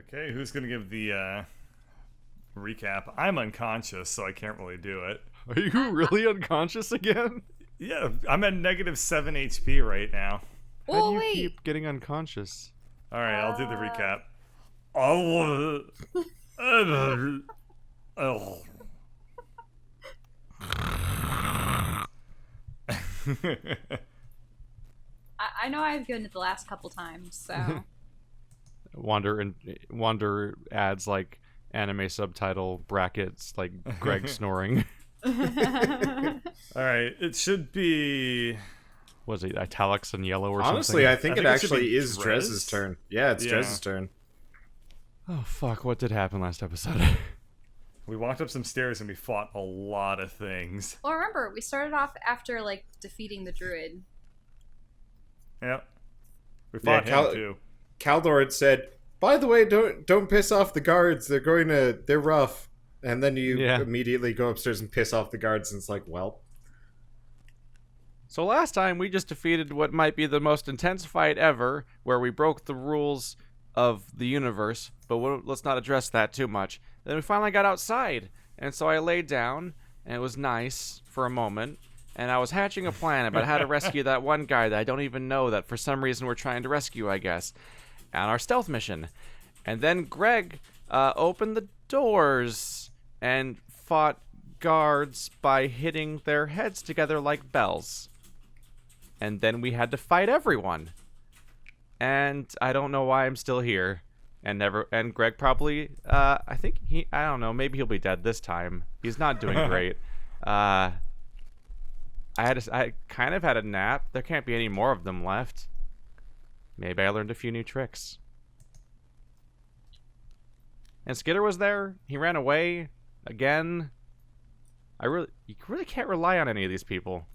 Okay, who's gonna give the recap? I'm unconscious, so I can't really do it. Are you really unconscious again? Yeah, I'm at -7 HP right now. How Oh, do you wait. keep getting unconscious? All right, I'll do the recap. Oh. Oh. I know I've given it the last couple times, so. Wander adds like anime subtitle brackets like Greg snoring. All right, it should be. Was it italics and yellow or Honestly, something? I think it it should actually be is Drez's Drez. turn. Yeah, it's Yeah. Drez's turn. Oh fuck! What did happen last episode? We walked up some stairs and we fought a lot of things. Well, remember, we started off after, like, defeating the druid. Yep. We fought him too. Caldor had said, "By the way, don't piss off the guards. They're rough." And then you immediately go upstairs and piss off the guards, and it's like, well. So last time we just defeated what might be the most intense fight ever, where we broke the rules of the universe, but let's not address that too much. Then we finally got outside, and so I laid down, and it was nice for a moment, and I was hatching a plan about how to rescue that one guy that I don't even know that for some reason we're trying to rescue, I guess, on our stealth mission. And then Greg opened the doors and fought guards by hitting their heads together like bells. And then we had to fight everyone. And I don't know why I'm still here. And Greg probably, I don't know, maybe he'll be dead this time. He's not doing great. I kind of had a nap. There can't be any more of them left. Maybe I learned a few new tricks. And Skitter was there. He ran away again. You really can't rely on any of these people.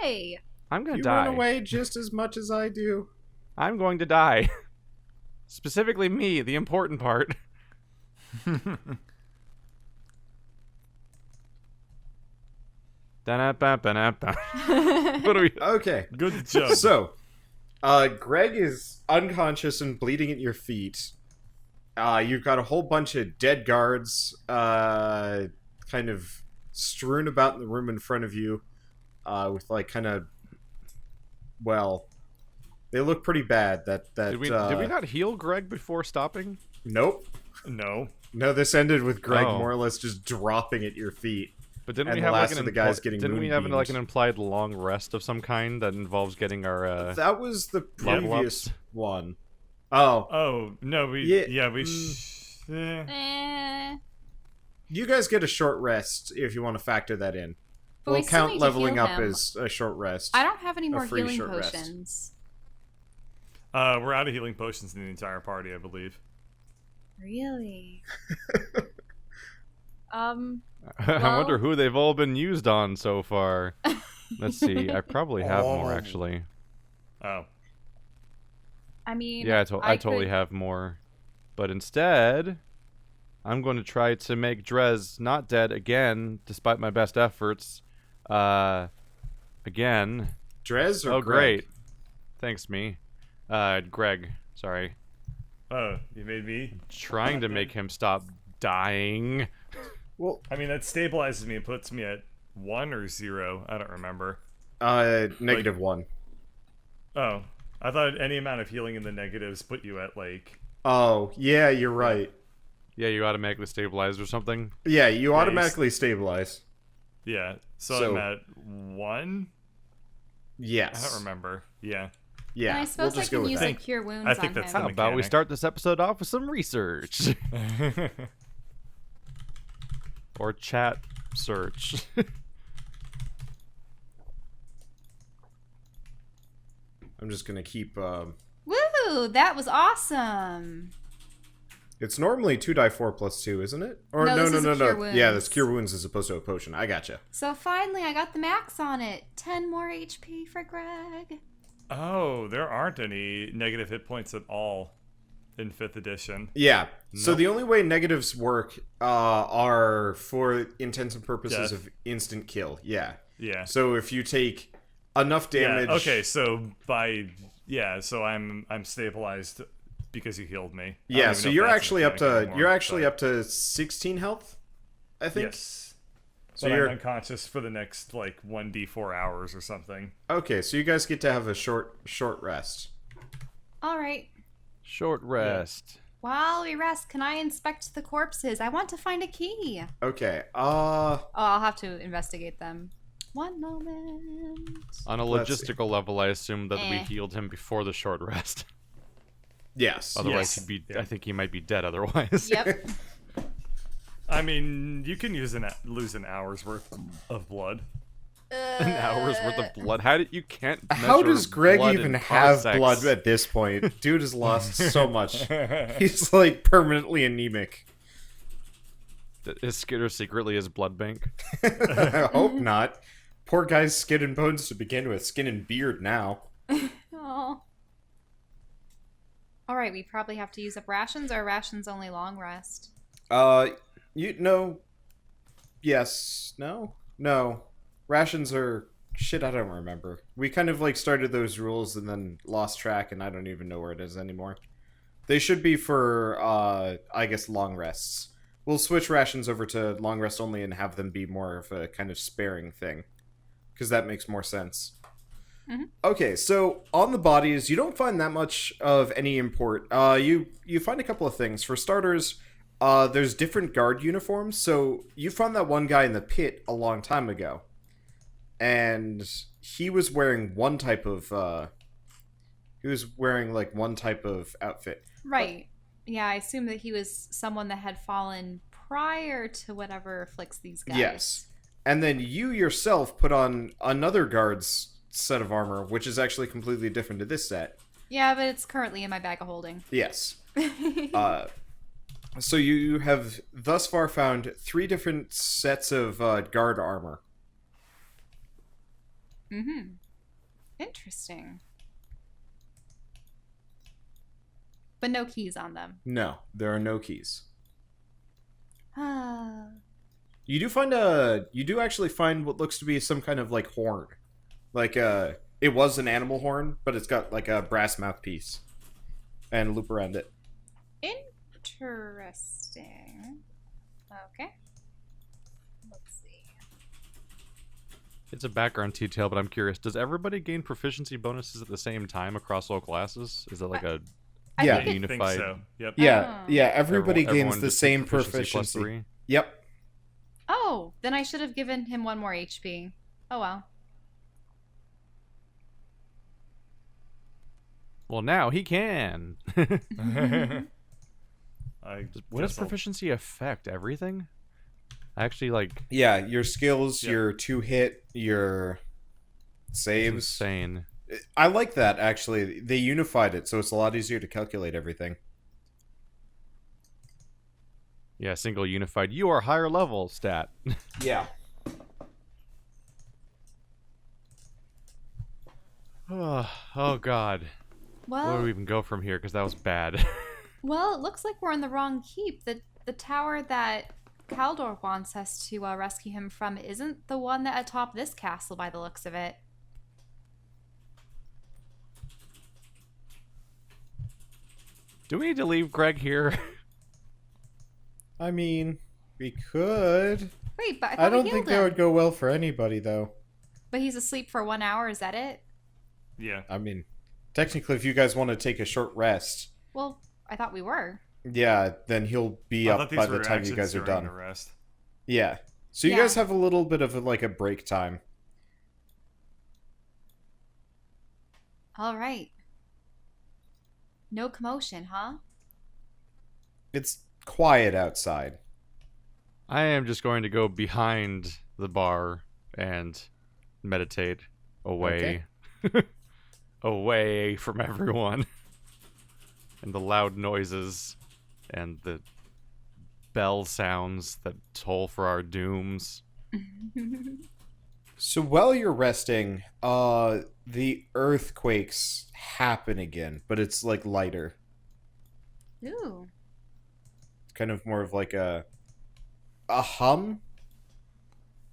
Hey! I'm gonna You die. run away just as much as I do. I'm going to die. Specifically me, the important part. What are we? Okay. Good job. So, Greg is unconscious and bleeding at your feet. You've got a whole bunch of dead guards kind of strewn about in the room in front of you with like kind of, well, they look pretty bad. Did we not heal Greg before stopping? Nope. No. No, this ended with Greg Oh. more or less just dropping at your feet. But didn't And we the have last like of the guys getting didn't we have moonbeamed. like an implied long rest of some kind that involves getting our That was the level previous ups? one. Oh. Oh no, we You guys get a short rest if you want to factor that in. But We'll we still count need to leveling heal up him. as a short rest. I don't have any more free healing short rest. potions. We're out of healing potions in the entire party, I believe. Really? I wonder who they've all been used on so far. Let's see. I probably have more actually. Oh. I mean, Yeah, I totally could- have more. But instead, I'm going to try to make Drez not dead again, despite my best efforts. Again. Drez or Oh, Greg? great. Thanks, me. Greg. Sorry. Oh, you made me? Trying to make him stop dying. Well, I mean, that stabilizes me and puts me at 1 or 0. I don't remember. -1. Oh. I thought any amount of healing in the negatives put you at, like... Oh, yeah, you're right. Yeah, you automatically stabilize or something. Yeah, you automatically stabilize. Yeah. So I'm at 1? Yes. I don't remember. Yeah. Yeah, And I suppose we'll just I go can with use that. like cure wounds I think on that's him. How about we mechanic. start this episode off with some research? Or chat search. I'm just gonna keep. Woo! That was awesome. It's normally 2d4 plus 2, isn't it? Or No, no, this no, is no, a no. cure Yeah, wounds. that's cure wounds as opposed to a potion. I gotcha. So finally, I got the max on it. 10 more HP for Greg. Oh, there aren't any negative hit points at all in 5th edition. Yeah. So Nope. the only way negatives work are for intents and purposes Death. of instant kill. Yeah. Yeah. So if you take enough damage. Yeah, okay, so so I'm stabilized because you healed me. Yeah, so you're actually up to but... up to 16 health, I think. Yes. So But you're I'm unconscious for the next like 1d4 hours or something. okay. So you guys get to have a short rest. All right. Short rest. While we rest, can I inspect the corpses? I want to find a key. Okay. Oh, I'll have to investigate them. One moment. On a Let's logistical level, I assume that we Eh. healed him before the short rest. Yes. Otherwise, Yes. he'd be. Yeah. I think he might be dead otherwise. Yep. I mean, you can lose an hour's worth of blood. An hour's worth of blood. You can't. How measure does Greg blood even in have parsecs. blood at this point? Dude has lost so much. He's like permanently anemic. Is Skitter secretly his blood bank? I hope not. Poor guy's skin and bones to begin with. Skin and beard now. Oh. All right, we probably have to use up rations, or rations only long rest. You no. Yes. No. Rations are shit. I don't remember. We kind of like started those rules and then lost track, and I don't even know where it is anymore. They should be for I guess long rests. We'll switch rations over to long rest only and have them be more of a kind of sparing thing, because that makes more sense. Mhm. Okay, so on the bodies, you don't find that much of any import. You find a couple of things. For starters, there's different guard uniforms. So you found that one guy in the pit a long time ago, and he was wearing one type of one type of outfit. Right. Yeah, I assume that he was someone that had fallen prior to whatever afflicts these guys. Yes. And then you yourself put on another guard's set of armor, which is actually completely different to this set. Yeah, but it's currently in my bag of holding. Yes. So you have thus far found 3 different sets of guard armor. Mm-hmm. Interesting. But no keys on them. No, there are no keys. Ah. You do actually find what looks to be some kind of like horn. Like it was an animal horn, but it's got like a brass mouthpiece and a loop around it. Interesting. Okay. Let's see. It's a background detail, but I'm curious. Does everybody gain proficiency bonuses at the same time across all classes? Is that like a I Yeah. think I it, think unified? so. Yep. Yeah, Oh. yeah. Everybody everyone gains the just same gets plus proficiency. 3? Yep. oh, then I should have given him 1 more HP. Oh well. Well, now he can. What does proficiency affect? Everything? Actually, like, Yeah, your skills, Yep. your 2-hit, your it's saves. insane. I like that actually. They unified it, so it's a lot easier to calculate everything. Yeah, single unified. You are higher level stat. Yeah. Oh God. Where do Well, we even go from here? Because that was bad. well, it looks like we're in the wrong keep. The tower that Kaldor wants us to rescue him from isn't the one that atop this castle by the looks of it. Do we need to leave Greg here? I mean, we could. Wait, but I I thought we don't healed think him. that would go well for anybody, though. But he's asleep for 1 hour, is that it? Yeah. I mean, technically, if you guys want to take a short rest, Well, I thought we were. yeah, then he'll be I up thought these by the were time you actions guys are during done. the rest. Yeah. So you Yeah. guys have a little bit of a break time. All right. No commotion, huh? It's quiet outside. I am just going to go behind the bar and meditate away. Away from everyone. And the loud noises and the bell sounds that toll for our dooms. So while you're resting, the earthquakes happen again, but it's like lighter. Ooh. Kind of more of like a hum.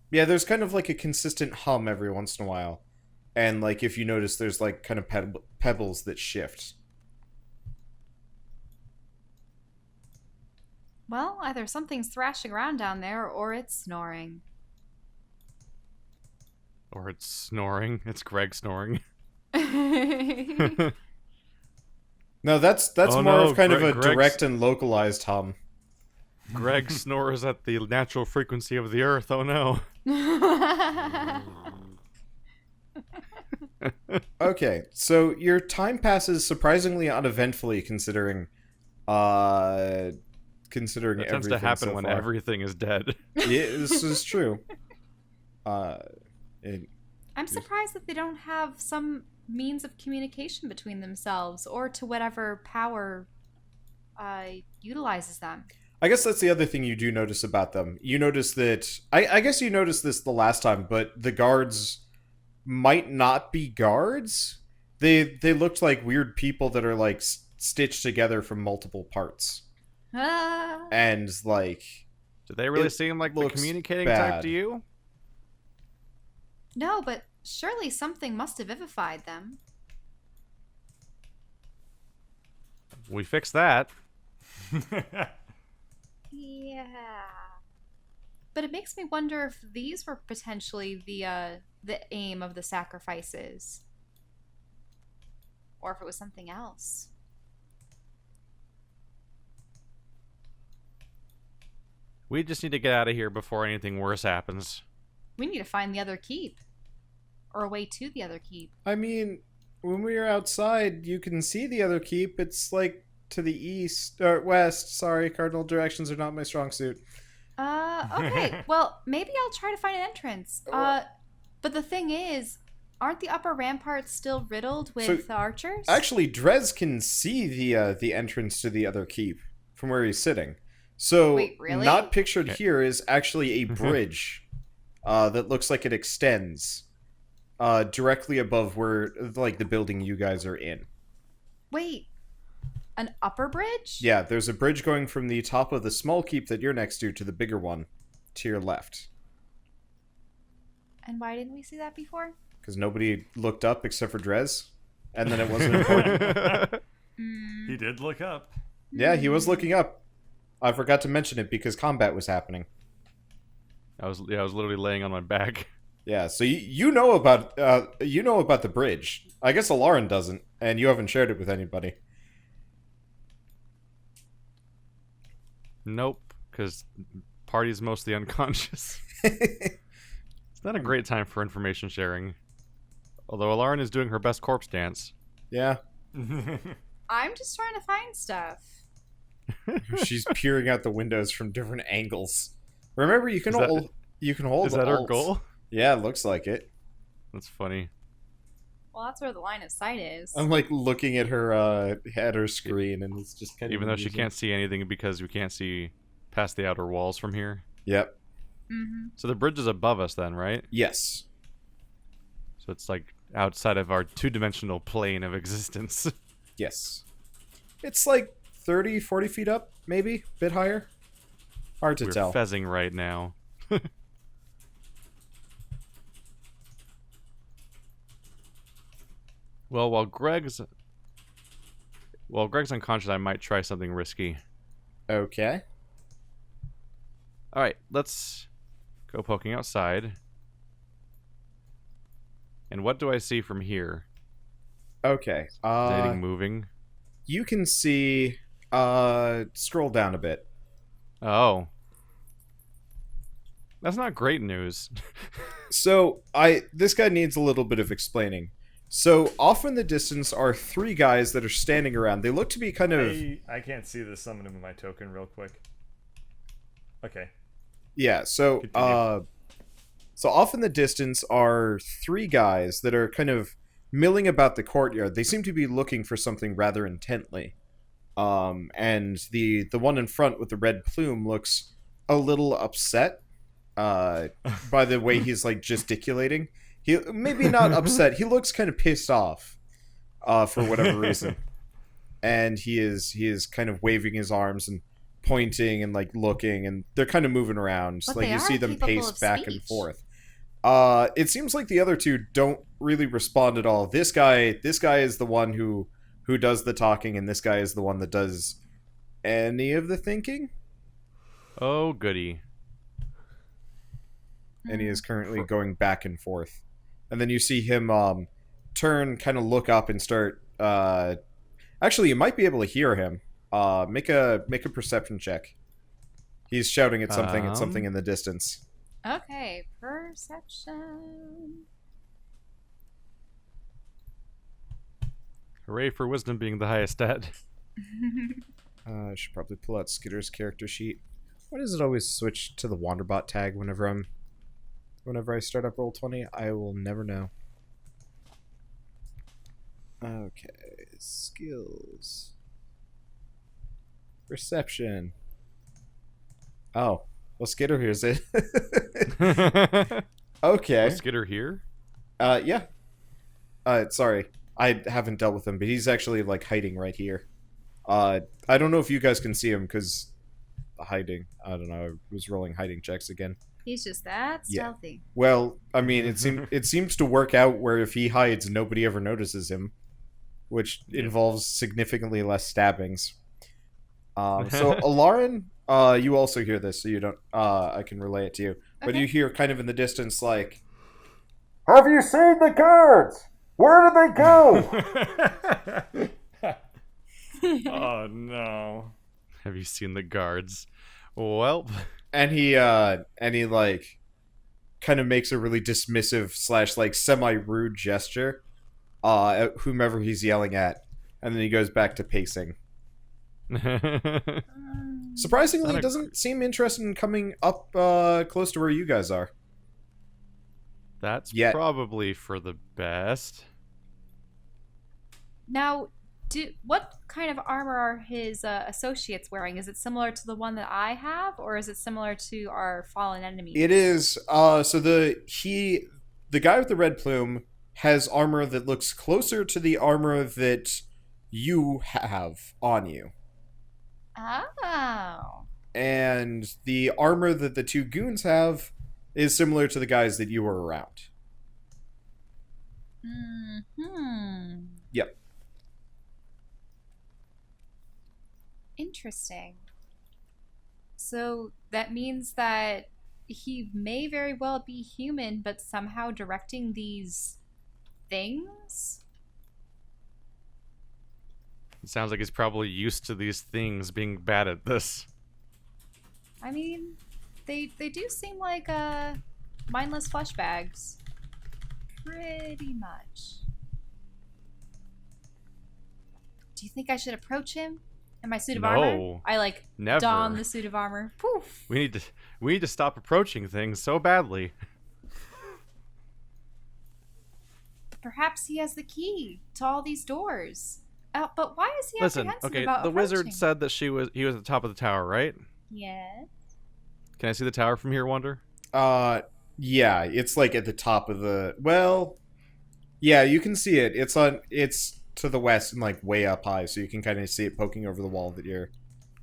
Yeah, there's kind of like a consistent hum every once in a while. And like if you notice there's like kind of pebbles that shift. Well, either something's thrashing around down there or it's snoring. Or it's snoring. It's Greg snoring. No, that's Oh, more no, of kind of a Greg's- direct and localized hum. Greg snores at the natural frequency of the earth. Oh no. Okay, so your time passes surprisingly uneventfully considering That tends everything to happen so when far. everything is dead. Yeah, this is true. It- I'm surprised that they don't have some means of communication between themselves or to whatever power utilizes them. I guess that's the other thing you do notice about them. You notice that I guess you noticed this the last time, but the guards might not be guards. They looked like weird people that are like stitched together from multiple parts, Ah. and like Do they really It seem like the looks communicating bad. type to you? No, but surely something must have vivified them. We fixed that. Yeah. But it makes me wonder if these were potentially the aim of the sacrifices. Or if it was something else. We just need to get out of here before anything worse happens. We need to find the other keep. Or a way to the other keep. I mean, when we were outside, you can see the other keep. It's like to the east or west. Sorry, cardinal directions are not my strong suit. Okay. Well, maybe I'll try to find an entrance. But the thing is, aren't the upper ramparts still riddled with archers? Actually, Drez can see the entrance to the other keep from where he's sitting. So, Wait, really? not pictured Okay. here is actually a bridge that looks like it extends directly above where like the building you guys are in. Wait, an upper bridge? Yeah, there's a bridge going from the top of the small keep that you're next to the bigger one to your left. And why didn't we see that before? Because nobody looked up except for Drez, and then it wasn't important. He did look up. Yeah, he was looking up. I forgot to mention it because combat was happening. I was literally laying on my back. Yeah, so you know about the bridge. I guess Alarin doesn't, and you haven't shared it with anybody. Nope, because party's mostly unconscious. It's not a great time for information sharing. Although Alarin is doing her best corpse dance. Yeah, I'm just trying to find stuff. she's peering out the windows from different angles. Remember, you can hold. Is that her Alt. goal? Yeah, it looks like it. That's funny. Well, that's where the line of sight is. I'm like looking at her screen, and it's just kind of Even though she amusing. can't see anything because we can't see past the outer walls from here. Yep. Mm-hmm. So the bridge is above us then, right? Yes. So it's like outside of our two-dimensional plane of existence. Yes. It's like 30, 40 feet up, maybe? Bit higher? Hard to We're tell. fezzing right now. Well, while Greg's unconscious, I might try something risky. Okay. All right, let's go poking outside. And what do I see from here? Okay. Is anything moving? You can see scroll down a bit. Oh. That's not great news. So, this guy needs a little bit of explaining. So, off in the distance are three guys that are standing around. They look to be kind of I can't see this. Summon him in my token real quick. Okay. yeah, so Continue. so off in the distance are three guys that are kind of milling about the courtyard. They seem to be looking for something rather intently. And the one in front with the red plume looks a little upset by the way he's like gesticulating. He maybe not upset. He looks kind of pissed off for whatever reason. And he is kind of waving his arms and pointing and like looking, and they're kind of moving around. But Like they you are see them capable pace of back and speech. forth. It seems like the other two don't really respond at all. This guy is the one who does the talking, and this guy is the one that does any of the thinking. Oh, goody. And he is currently going back and forth. And then you see him turn, kind of look up and start... actually, you might be able to hear him. Make a perception check. He's shouting at something in the distance. Okay, perception. Hooray for wisdom being the highest stat. I should probably pull out Skitter's character sheet. Why does it always switch to the Wanderbot tag whenever I start up Roll20? I will never know. Okay, skills. Perception. Oh, well, Skitter hears it. Okay. Was Skitter here? Yeah. Sorry. I haven't dealt with him, but he's actually, like, hiding right here. I don't know if you guys can see him, because hiding. I don't know. I was rolling hiding checks again. He's just that stealthy. Well, I mean, it seems to work out where if he hides, nobody ever notices him, which involves significantly less stabbings. So, Alarin, you also hear this, so you don't... I can relay it to you. But you hear kind of in the distance, like... Have you seen the guards? Where did they go? Oh, no. Have you seen the guards? Well... And he like, kind of makes a really dismissive / like, semi-rude gesture, at whomever he's yelling at. And then he goes back to pacing. Surprisingly, he doesn't seem interested in coming up close to where you guys are. That's Yet. probably for the best. Now, what kind of armor are his associates wearing? Is it similar to the one that I have, or is it similar to our fallen enemy? It is. So the guy with the red plume has armor that looks closer to the armor that you have on you. Oh. And the armor that the two goons have is similar to the guys that you were around. Yep. Interesting. So that means that he may very well be human, but somehow directing these things? It sounds like he's probably used to these things being bad at this. I mean, they do seem like mindless flesh bags. Pretty much. Do you think I should approach him in my suit of armor? No, I never. don the suit of armor. Poof. We need to stop approaching things so badly. Perhaps he has the key to all these doors. But why is he Listen, apprehensive okay, about the wizard approaching? said that he was at the top of the tower, right? Yes. Can I see the tower from here, Wonder? Yeah, it's like at the top of the... Well, yeah, you can see it. It's to the west and like way up high, so you can kind of see it poking over the wall that you're...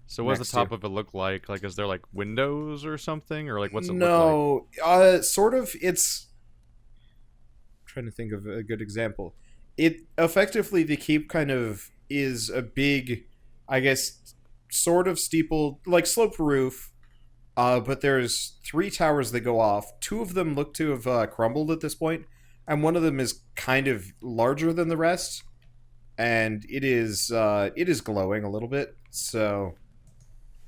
So what does next the top to. of it look like? Like, is there like windows or something? Or like, what's it look like? No, sort of, it's... I'm trying to think of a good example. It, effectively, the keep kind of is a big, I guess, sort of steeple, like sloped roof, but there's 3 towers that go off. 2 of them look to have crumbled at this point, and one of them is kind of larger than the rest, and it is glowing a little bit, so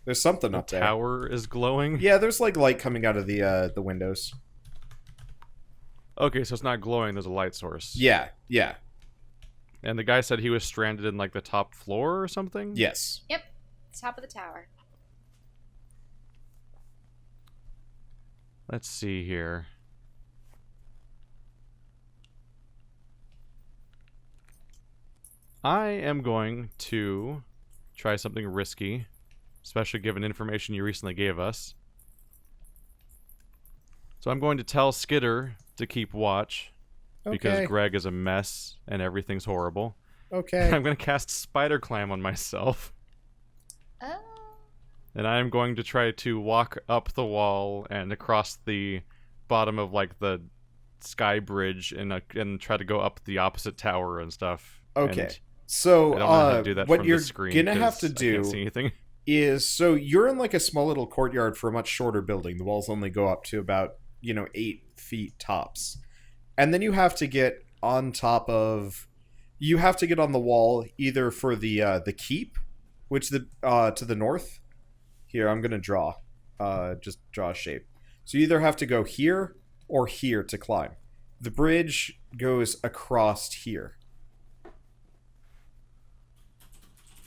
there's something up there. The tower is glowing? Yeah, there's like light coming out of the windows. Okay, so it's not glowing, there's a light source. Yeah. And the guy said he was stranded in like the top floor or something? Yes. Yep. Top of the tower. Let's see here. I am going to try something risky, especially given information you recently gave us. So I'm going to tell Skitter to keep watch, because Okay. Greg is a mess and everything's horrible. Okay. I'm going to cast Spider Climb on myself. Oh. And I am going to try to walk up the wall and across the bottom of like the sky bridge and try to go up the opposite tower and stuff. Okay. And So, I don't know how to do that what from you're the screen gonna have 'cause to I do can't see anything. is so you're in like a small little courtyard for a much shorter building. The walls only go up to about 8 feet tops, and then you have to get on top of. You have to get on the wall either for the keep, which to the north. Here, I'm gonna draw. Just draw a shape. So you either have to go here or here to climb. The bridge goes across here.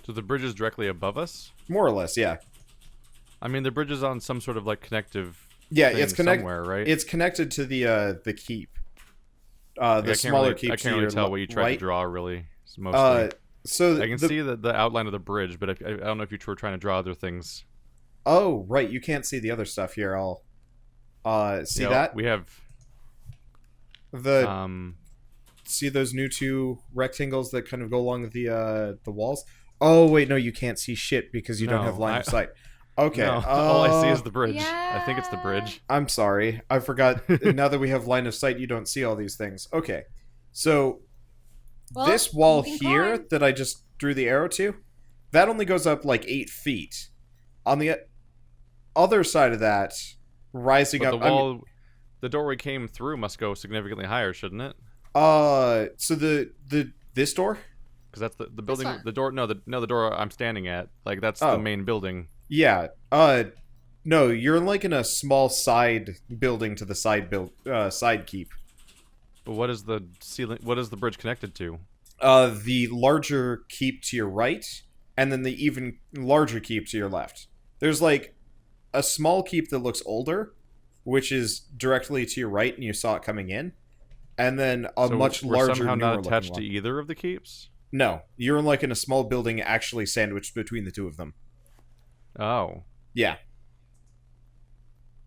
So the bridge is directly above us? More or less, yeah. I mean, the bridge is on some sort of like connective Yeah, thing it's connected somewhere, right? It's connected to the keep. Like, The smaller keep I to can't really your tell what you tried right. to draw, really. It's mostly. So I can see the outline of the bridge, but I don't know if you were trying to draw other things. Oh, right, you can't see the other stuff here. I'll see Yeah, that? we have The see those new 2 rectangles that kind of go along the walls? Oh, wait, no, you can't see shit because you don't have line of sight. Okay. No, all I see is the bridge. I think it's the Yeah. bridge. I'm sorry. I forgot. Now that we have line of sight, you don't see all these things. Okay. So, Well, this wall you can here climb. that I just drew the arrow to, that only goes up like 8 feet. On the other side of that, rising But up... the wall, the door we came through must go significantly higher, shouldn't it? So this door? Because that's the building, one. the door. No, the door I'm standing at. Like that's Oh. the main building. Yeah. No, you're like in a small side building to the side keep. But what is the ceiling? What is the bridge connected to? The larger keep to your right, and then the even larger keep to your left. There's like a small keep that looks older, which is directly to your right, and you saw it coming in, and then a So much we're larger, somehow newer not looking attached one. to either of the keeps. No, you're like in a small building, actually sandwiched between the 2 of them. Oh, Yeah.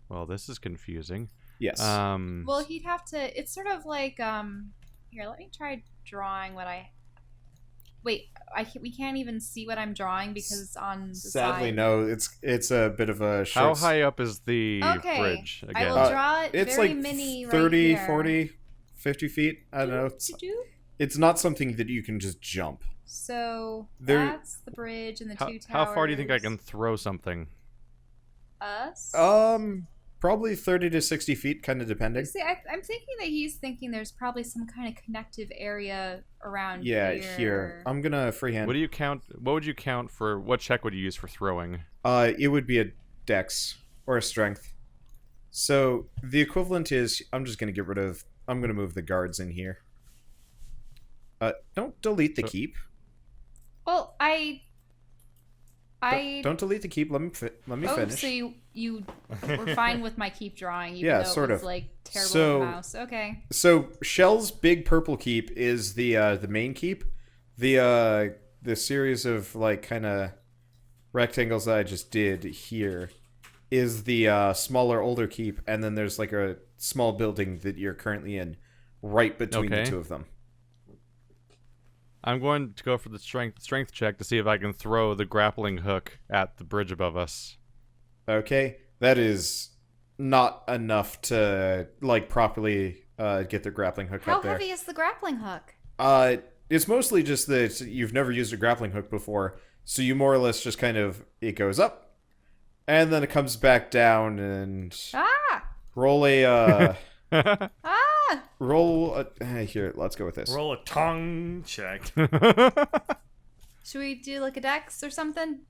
well, this is confusing. Yes. Well, he'd have to. It's sort of like Here, let me try drawing what I. Wait, we can't even see what I'm drawing because it's on the Sadly, side. no. It's a bit of a How short. high up is the Okay, bridge I again? will draw it It's very like mini 30, right here. 40, 50 feet. I don't know. It's not something that you can just jump. So There- that's the bridge and the How, 2 towers. how far do you think I can throw something? Us? Probably 30 to 60 feet, kind of depending. See, I'm thinking that he's thinking there's probably some kind of connective area around Yeah, here. here. I'm gonna freehand. What do you count? What would you count for? What check would you use for throwing? It would be a dex or a strength. So the equivalent is I'm just gonna get rid of. I'm gonna move the guards in here. Don't delete the So- keep. Well, Don't delete the keep. Let me Oh, finish. so you were fine with my keep drawing, even Yeah, though sort it was of. like terrible So- with the mouse. Okay. So Shell's big purple keep is the main keep. The series of like kind of rectangles that I just did here is the smaller older keep, and then there's like a small building that you're currently in, right between the Okay. 2 of them. I'm going to go for the strength check to see if I can throw the grappling hook at the bridge above us. Okay, that is not enough to like properly get the grappling hook How up there. heavy is the grappling hook? It's mostly just that you've never used a grappling hook before, so you more or less just kind of it goes up, and then it comes back down, and Ah! roll a Ah! here. Let's go with this. Roll a tongue check. Should we do like a dex or something?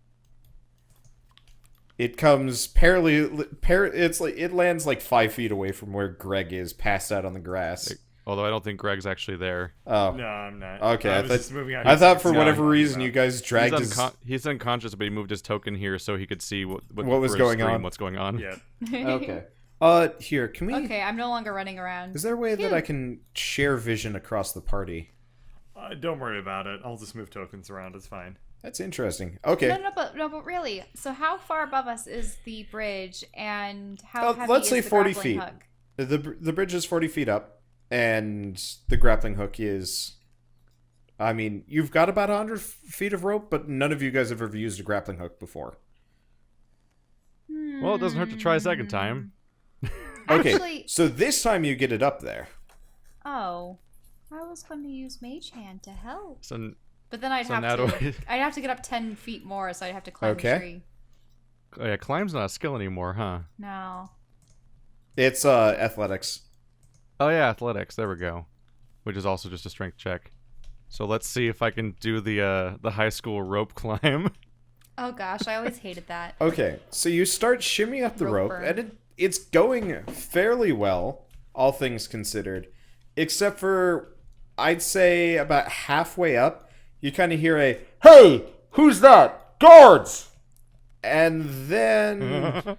It comes it's like it lands like 5 feet away from where Greg is, passed out on the grass. Although I don't think Greg's actually there. Oh, No, I'm not. Okay, I I was thought- just moving on. I thought for No, whatever I'm reason you guys dragged his. He's unconscious, but he moved his token here so he could see what was for his going screen, on. What's going on? Yeah. Okay. Here, can we? Okay, I'm no longer running around. Is there a way that Phew. I can share vision across the party? Don't worry about it. I'll just move tokens around. It's fine. That's interesting. Okay. No, but really. So how far above us is the bridge, and how heavy Let's is say the 40 grappling feet. hook? The bridge is 40 feet up, and the grappling hook is. I mean, you've got about 100 feet of rope, but none of you guys have ever used a grappling hook before. Well, it doesn't hurt to try a second time. Okay, Actually, so this time you get it up there. oh, I was going to use Mage Hand to help. So But then I'd So have now to. do I'd have to get up 10 feet more, so I'd have to climb Okay. the tree. Oh yeah, climb's not a skill anymore, huh? No. It's athletics. Oh yeah, athletics. There we go. Which is also just a strength check. So let's see if I can do the high school rope climb. Oh gosh, I always hated that. Okay, so you start shimmying up the rope, Roper. and it's going fairly well, all things considered. Except for, I'd say, about halfway up, you kind of hear a, "Hey, who's that? Guards!" And then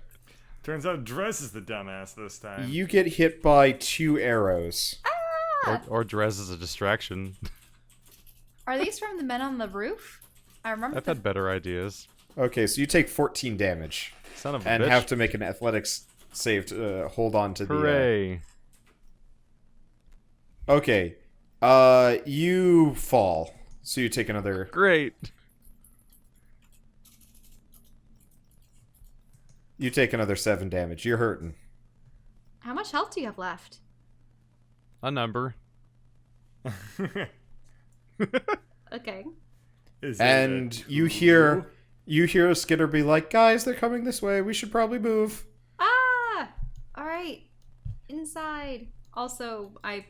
Turns out Dress is the dumbass this time. you get hit by 2 arrows. or dress as a distraction. Are these from the men on the roof? I remember. I've had better ideas. Okay, so you take 14 damage, Son of a and bitch. have to make an athletics save to hold on to the... Hooray. Okay, you fall, so you take another... Great. You take another 7 damage. You're hurting. How much health do you have left? A number. Okay. Is And it you hear Skitter be like, "Guys, they're coming this way. We should probably move." Ah! Alright. Inside. Also, I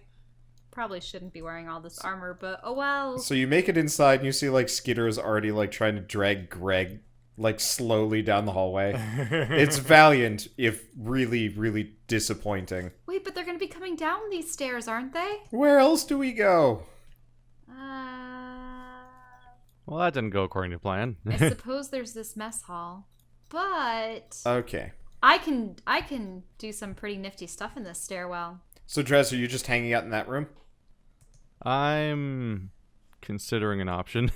probably shouldn't be wearing all this armor, but oh well. So you make it inside, and you see like Skitter is already like trying to drag Greg like slowly down the hallway. It's valiant, if really, really disappointing. Wait, but they're gonna be coming down these stairs, aren't they? Where else do we go? Well, that didn't go according to plan. I suppose there's this mess hall. But Okay. I can do some pretty nifty stuff in this stairwell. So Drez, are you just hanging out in that room? I'm considering an option.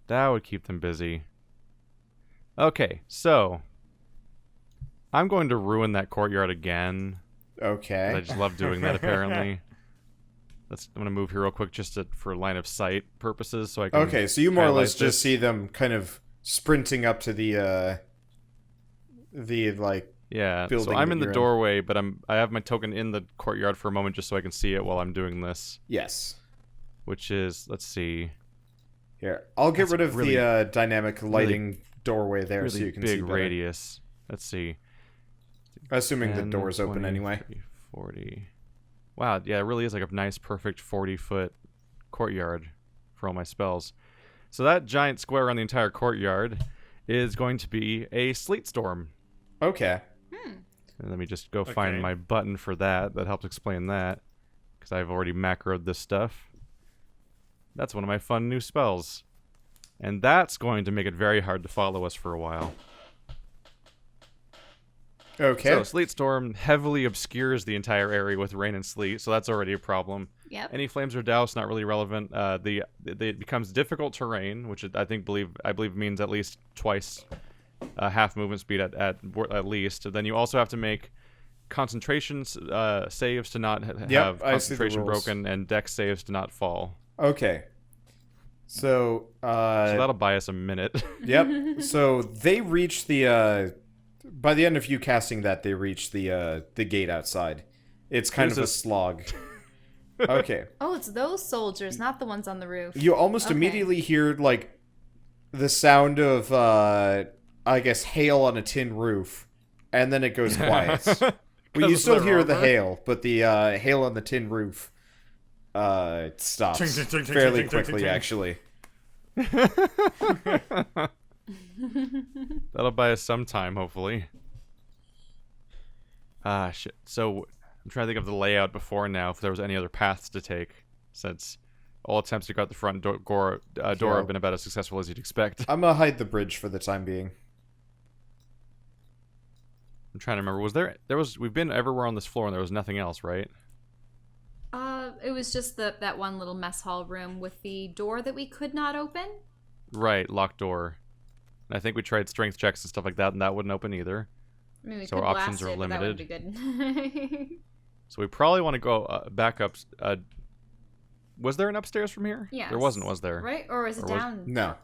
That would keep them busy. Okay, so I'm going to ruin that courtyard again. Okay. I just love doing that, apparently. I'm going to move here real quick just for line of sight purposes, so I can... Okay, so you more or highlight less just this. see them kind of sprinting up to the like... Yeah, so building I'm that in the you're in. doorway, but I have my token in the courtyard for a moment just so I can see it while I'm doing this, Yes. which is, let's see, Here, I'll get That's rid of really- the dynamic lighting doorway there so really you can big see better. radius. Let's see. Assuming the 10, door's open 20, anyway. 30, 40. Wow, yeah, it really is like a nice, perfect 40-foot courtyard for all my spells. So that giant square around the entire courtyard is going to be a sleet storm. Okay. And let me just go find Okay. my button for that. That helps explain that, because I've already macroed this stuff. That's one of my fun new spells. And that's going to make it very hard to follow us for a while. Okay. So Sleet Storm heavily obscures the entire area with rain and sleet, so that's already a problem. Yep. Any flames or douse, not really relevant. It becomes difficult terrain, which I believe means at least twice half movement speed at least. Then you also have to make concentration saves to not have I see the concentration rules. broken, and dex saves to not fall. Okay. So, So that'll buy us a minute. yep. So they reach the by the end of you casting that, they reach the gate outside. It's kind Who's of a this? slog. Okay. Oh, it's those soldiers, not the ones on the roof. You almost Okay. immediately hear like the sound of I guess hail on a tin roof, and then it goes quiet. Well, you of still their hear the armor? hail, but the hail on the tin roof stops Ting, ting, ting, ting, fairly ting, ting, quickly, ting. actually. That'll buy us some time, hopefully. Ah, shit. So, I'm trying to think of the layout before now, if there was any other paths to take, since all attempts to go out the front door have been about as successful as you'd expect. I'm gonna hide the bridge for the time being. I'm trying to remember, we've been everywhere on this floor and there was nothing else, right? It was just that one little mess hall room with the door that we could not open. Right, locked door. And I think we tried strength checks and stuff like that, and that wouldn't open either. I mean, we So could our blast options are it, but that wouldn't limited. be good. So we probably want to go back up. Was there an upstairs from here? Yes. There wasn't, was there? Right? Or is it Or was- down? No.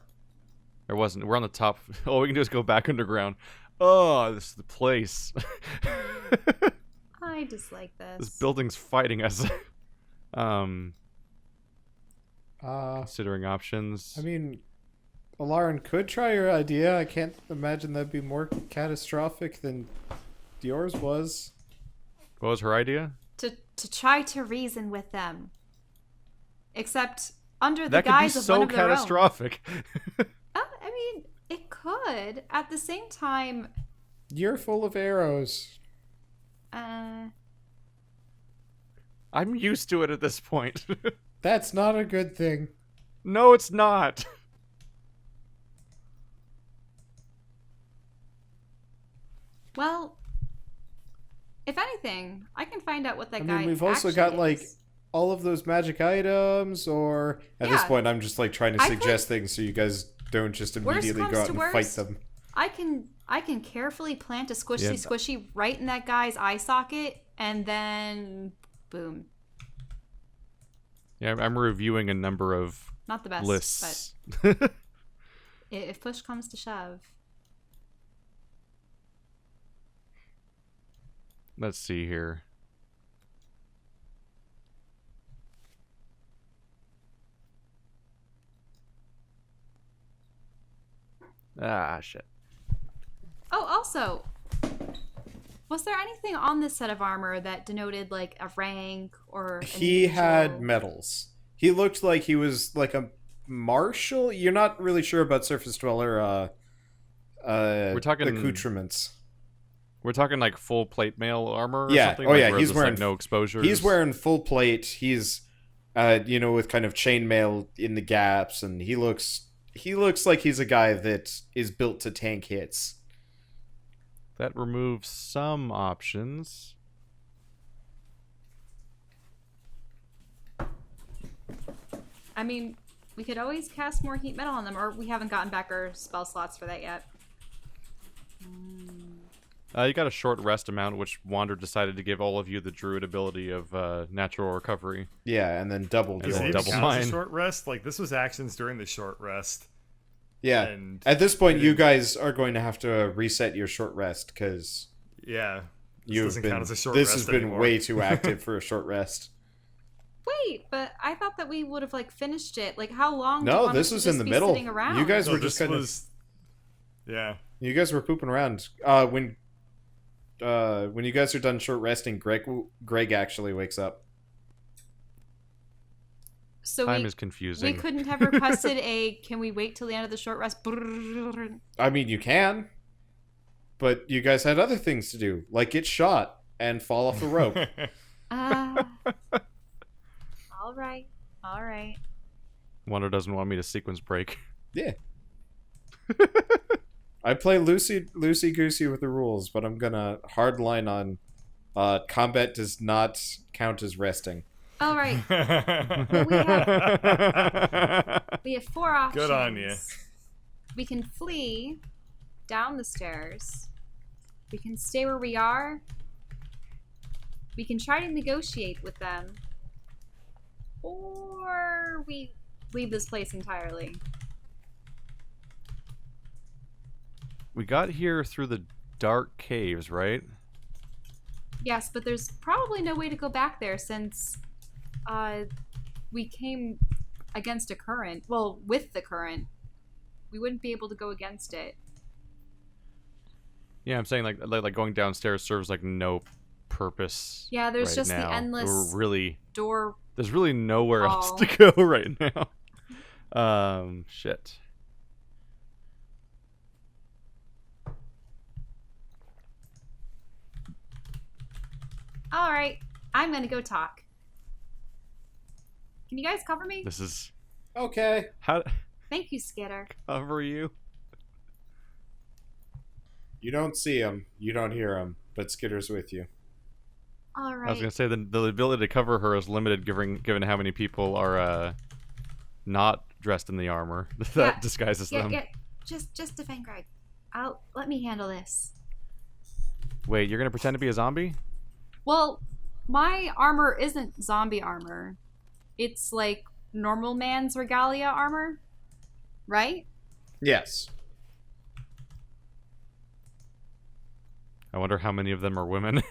There wasn't. We're on the top. All we can do is go back underground. Oh, this is the place. I dislike this. This building's fighting us. Considering options. I mean, Alarin could try your idea. I can't imagine that'd be more catastrophic than yours was. What was her idea? To try to reason with them. Except under the That could be guise of so one of their own. catastrophic. I mean, it could. At the same time, You're full of arrows. I'm used to it at this point. That's not a good thing. No, it's not. well, if anything, I can find out what that I guy mean, we've also actually got, is. like, all of those magic items, or... At this Yeah. point, I'm just, like, trying to I suggest things so you guys don't just Worst immediately comes go out to and worst. fight them. I can carefully plant a squishy Yeah. squishy right in that guy's eye socket, and then boom. Yeah, I'm reviewing a number of Not the best, lists. but if push comes to shove. Let's see here. Ah, shit. Oh, also, was there anything on this set of armor that denoted like a rank or an He had individual- medals. He looked like he was, like, a marshal. You're not really sure about Surface Dweller, We're talking- accoutrements. We're talking like full plate mail armor or Yeah. something? Oh, Like, yeah, where he's there's, wearing- like, no exposure. He's wearing full plate. He's, with kind of chainmail in the gaps, and he looks like he's a guy that is built to tank hits. That removes some options. I mean, we could always cast more heat metal on them, or we haven't gotten back our spell slots for that yet. You got a short rest amount, which Wander decided to give all of you the druid ability of natural recovery. Yeah, and then double Is Does it it yours. even double count as mine? a short rest? Like, this was actions during the short rest. Yeah. And At this point, we you didn't- guys are going to have to reset your short rest because yeah, this you've doesn't been. count as a short This rest has been anymore. way too active for a short rest. Wait, but I thought that we would have like finished it. Like, how long? do you No, want this us to was just in the be middle. Sitting around? You guys So were this just kind of. was, yeah. You guys were pooping around. When you guys are done short resting, Greg actually wakes up. So Time we, is confusing. we couldn't have requested a. Can we wait till the end of the short rest? I mean, you can, but you guys had other things to do, like get shot and fall off a rope. All right, all right. Wander doesn't want me to sequence break. Yeah. I play loosey goosey with the rules, but I'm gonna hard line on combat does not count as resting. All right. We have 4 options. Good on you. We can flee down the stairs. We can stay where we are. We can try to negotiate with them. Or we leave this place entirely. We got here through the dark caves, right? Yes, but there's probably no way to go back there since we came against a current. Well, with the current. We wouldn't be able to go against it. Yeah, I'm saying like going downstairs serves like no purpose. Yeah, there's right just now. the endless door. There's really nowhere else Oh. to go right now. Shit. All right, I'm gonna go talk. Can you guys cover me? This is Okay. how Thank you, Skitter. cover you. You don't see him, you don't hear him, but Skitter's with you. All I was right. gonna say the ability to cover her is limited, given how many people are not dressed in the armor that Yeah, disguises them. Yeah. Just defend Greg. Let me handle this. Wait, you're gonna pretend to be a zombie? Well, my armor isn't zombie armor. It's like normal man's regalia armor, right? Yes. I wonder how many of them are women.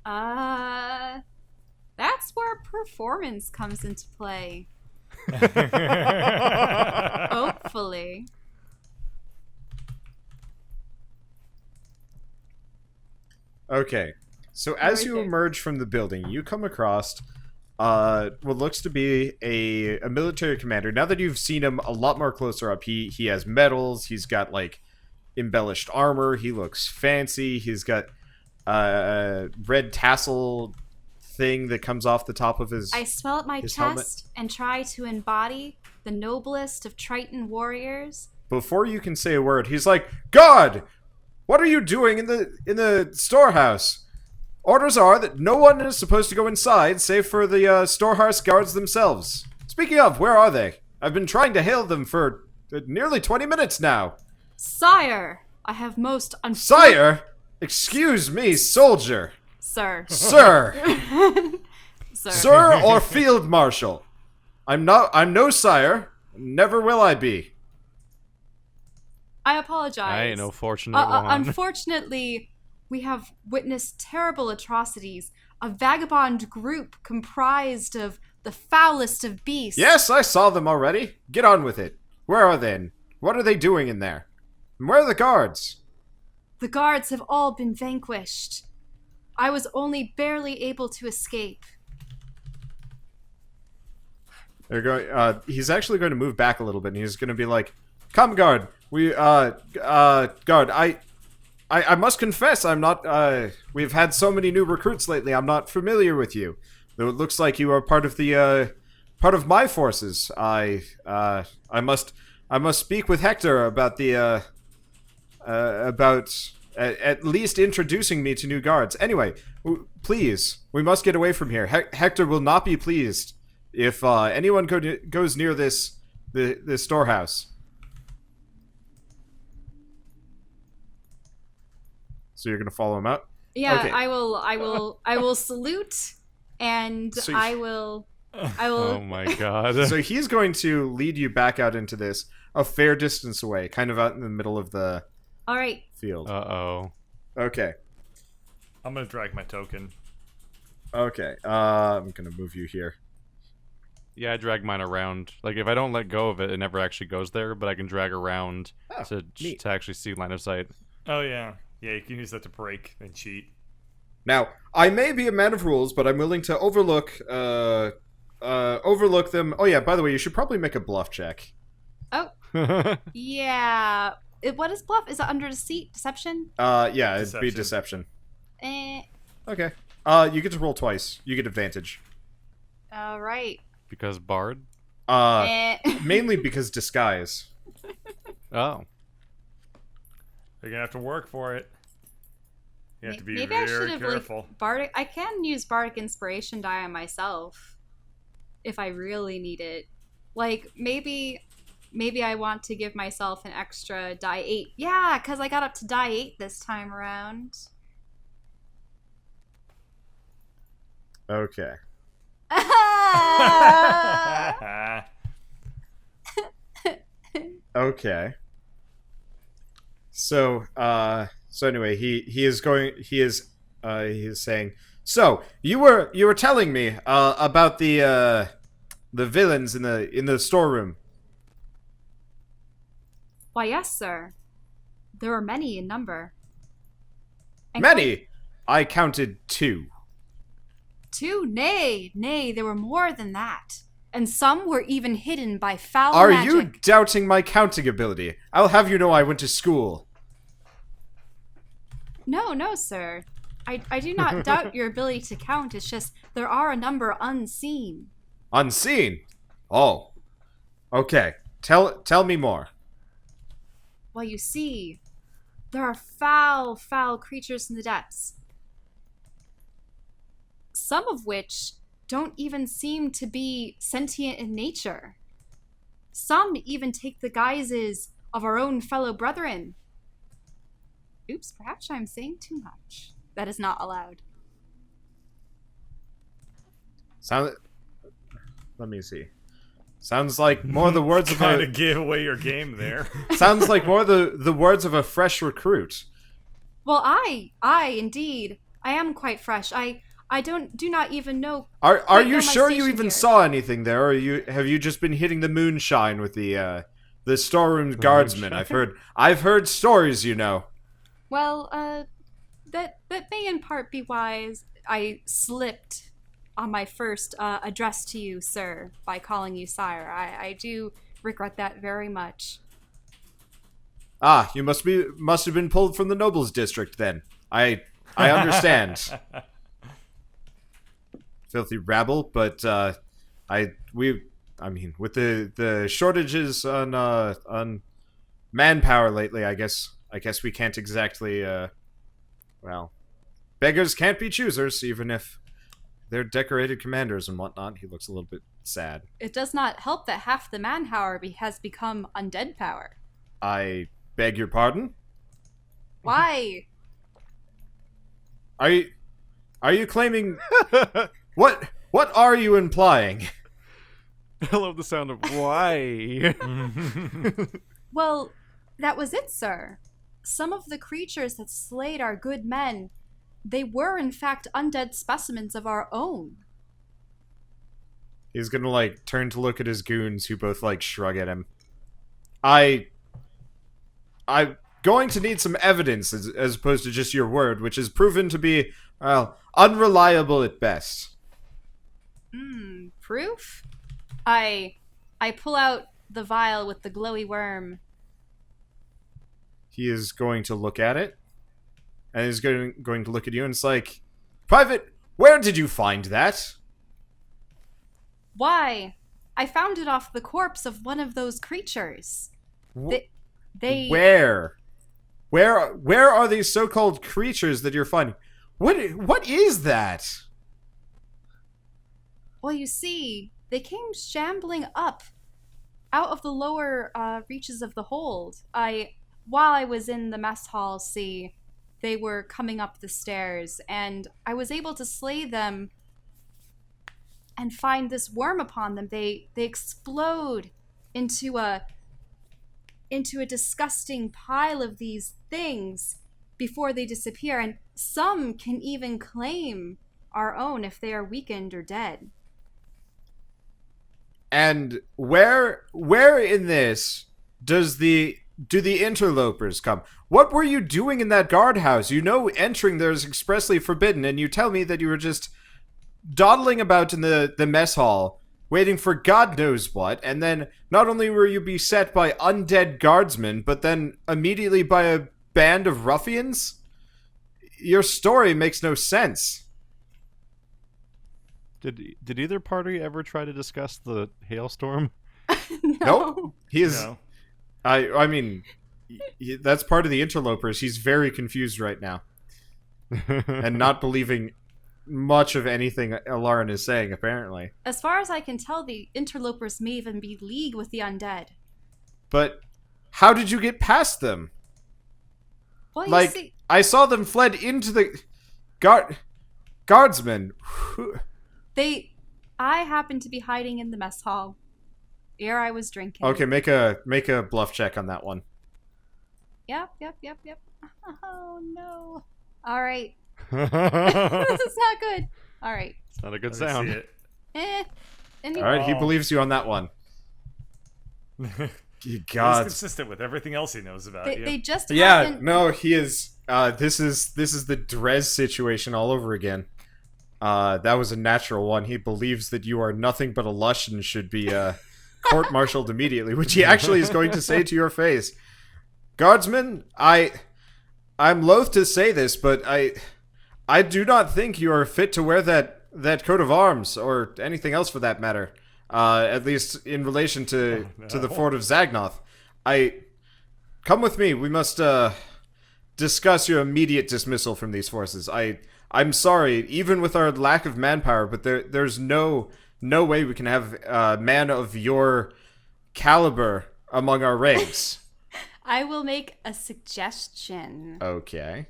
That's where performance comes into play. Hopefully. Okay. So as you emerge from the building, you come across what looks to be a military commander. Now that you've seen him a lot more closer up, he has medals, he's got like embellished armor, he looks fancy, he's got a red tassel thing that comes off the top of his I swell at my his chest helmet. and try to embody the noblest of Triton warriors. Before you can say a word, he's like, "God, what are you doing in the storehouse? Orders are that no one is supposed to go inside, save for the storehouse guards themselves. Speaking of, where are they? I've been trying to hail them for nearly 20 minutes now." Sire, I have most "Sire? Excuse me, soldier. Sir. Sir. Sir. Sir or field marshal. I'm no sire. Never will I be." I apologize. I ain't no fortunate one. Unfortunately, we have witnessed terrible atrocities. A vagabond group comprised of the foulest of beasts. "Yes, I saw them already. Get on with it. Where are they? What are they doing in there? And where are the guards?" The guards have all been vanquished. I was only barely able to escape. They're going. He's actually going to move back a little bit, and he's going to be like, "Come, guard. Guard. I must confess, I'm not. We've had so many new recruits lately. I'm not familiar with you. Though it looks like you are part of the part of my forces. I must speak with Hector about the about at least introducing me to new guards. Anyway, please, we must get away from here. Hector will not be pleased if anyone goes near this storehouse." So you're gonna follow him out? Yeah, Okay. I will salute, and So I will. Oh my god. So he's going to lead you back out into this, a fair distance away, kind of out in the middle of the All right. field. Uh-oh. Okay. I'm gonna drag my token. Okay. I'm gonna move you here. Yeah, I drag mine around. Like, if I don't let go of it, it never actually goes there, but I can drag around Oh, to neat. actually see line of sight. Oh yeah, yeah. You can use that to break and cheat. Now, I may be a man of rules, but I'm willing to overlook them. Oh yeah, by the way, you should probably make a bluff check. Oh, yeah. What is bluff? Is it under deceit? Deception? Yeah, it'd be Deception. deception. Eh. Okay. You get to roll twice. You get advantage. All right. Because Bard? Eh. Mainly because disguise. Oh. You're gonna have to work for it. You have to be Maybe I should very have careful. like bardic. I can use bardic inspiration die on myself if I really need it. Like maybe I want to give myself an extra die 8. Yeah, because I got up to die 8 this time around. Okay. Okay. So anyway, he is saying, "So, you were telling me about the villains in the storeroom." Why, yes, sir. There were many in number. And Many. I counted 2. 2? Nay, there were more than that. And some were even hidden by foul Are magic. you doubting my counting ability? I'll have you know I went to school. No, sir. I do not doubt your ability to count. It's just there are a number unseen. Unseen? Oh. Okay. Tell me more. Well, you see, there are foul creatures in the depths. Some of which don't even seem to be sentient in nature. Some even take the guises of our own fellow brethren. Oops, perhaps I'm saying too much. That is not allowed. Let me see. Sounds like more the words of Kind a of give away your game there. sounds like more the words of a fresh recruit. Well, I indeed, I am quite fresh. I I do not even know. Are quite you know my sure you station even here. saw anything there, or have you just been hitting the moonshine with the storeroom guardsmen? I've heard stories, you know. Well, that may in part be why I slipped on my first address to you, sir, by calling you sire. I do regret that very much. Ah, you must have been pulled from the nobles district then. I understand. Filthy rabble, but I mean, with the shortages on manpower lately, I guess we can't exactly well, beggars can't be choosers, even if they're decorated commanders and whatnot. He looks a little bit sad. It does not help that half the manpower has become undead power. I beg your pardon? Why? Are you claiming what are you implying? I love the sound of why. Well, that was it, sir. Some of the creatures that slayed our good men, they were in fact undead specimens of our own. He's gonna like turn to look at his goons, who both like shrug at him. I'm going to need some evidence as opposed to just your word, which has proven to be, well, unreliable at best. Proof? I pull out the vial with the glowy worm. He is going to look at it, and he's going to look at you, and it's like, Private, where did you find that? Why? I found it off the corpse of one of those creatures. They Where are these so-called creatures that you're finding? What is that? Well, you see, they came shambling up out of the lower reaches of the hold. While I was in the mess hall, see, they were coming up the stairs, and I was able to slay them and find this worm upon them. They explode into a disgusting pile of these things before they disappear, and some can even claim our own if they are weakened or dead. And where in this do the interlopers come? What were you doing in that guardhouse? You know entering there is expressly forbidden, and you tell me that you were just dawdling about in the mess hall, waiting for God knows what, and then not only were you beset by undead guardsmen, but then immediately by a band of ruffians? Your story makes no sense. Did either party ever try to discuss the hailstorm? No. Nope. He is. No. I mean, that's part of the interlopers. He's very confused right now and not believing much of anything Alarin is saying, apparently. As far as I can tell, the interlopers may even be league with the undead. But how did you get past them? Well, Like, you see, I saw them fled into the guardsmen. I happened to be hiding in the mess hall. Ere I was drinking. Okay, make a bluff check on that one. Yep. Oh no. All right. This is not good. All right. It's not a good Let me sound. see it. All right, he believes you on that one. He's God. consistent with everything else he knows about you. They just Yeah, happened. no, he is. This is the Drez situation all over again. That was a natural one. He believes that you are nothing but a lush and should be court-martialed immediately, which he actually is going to say to your face. Guardsman, I'm loath to say this, but I do not think you are fit to wear that coat of arms, or anything else for that matter. At least in relation to the fort of Zagnoth. Come with me. We must discuss your immediate dismissal from these forces. I'm sorry, even with our lack of manpower, but there's no way we can have a man of your caliber among our ranks. I will make a suggestion. Okay.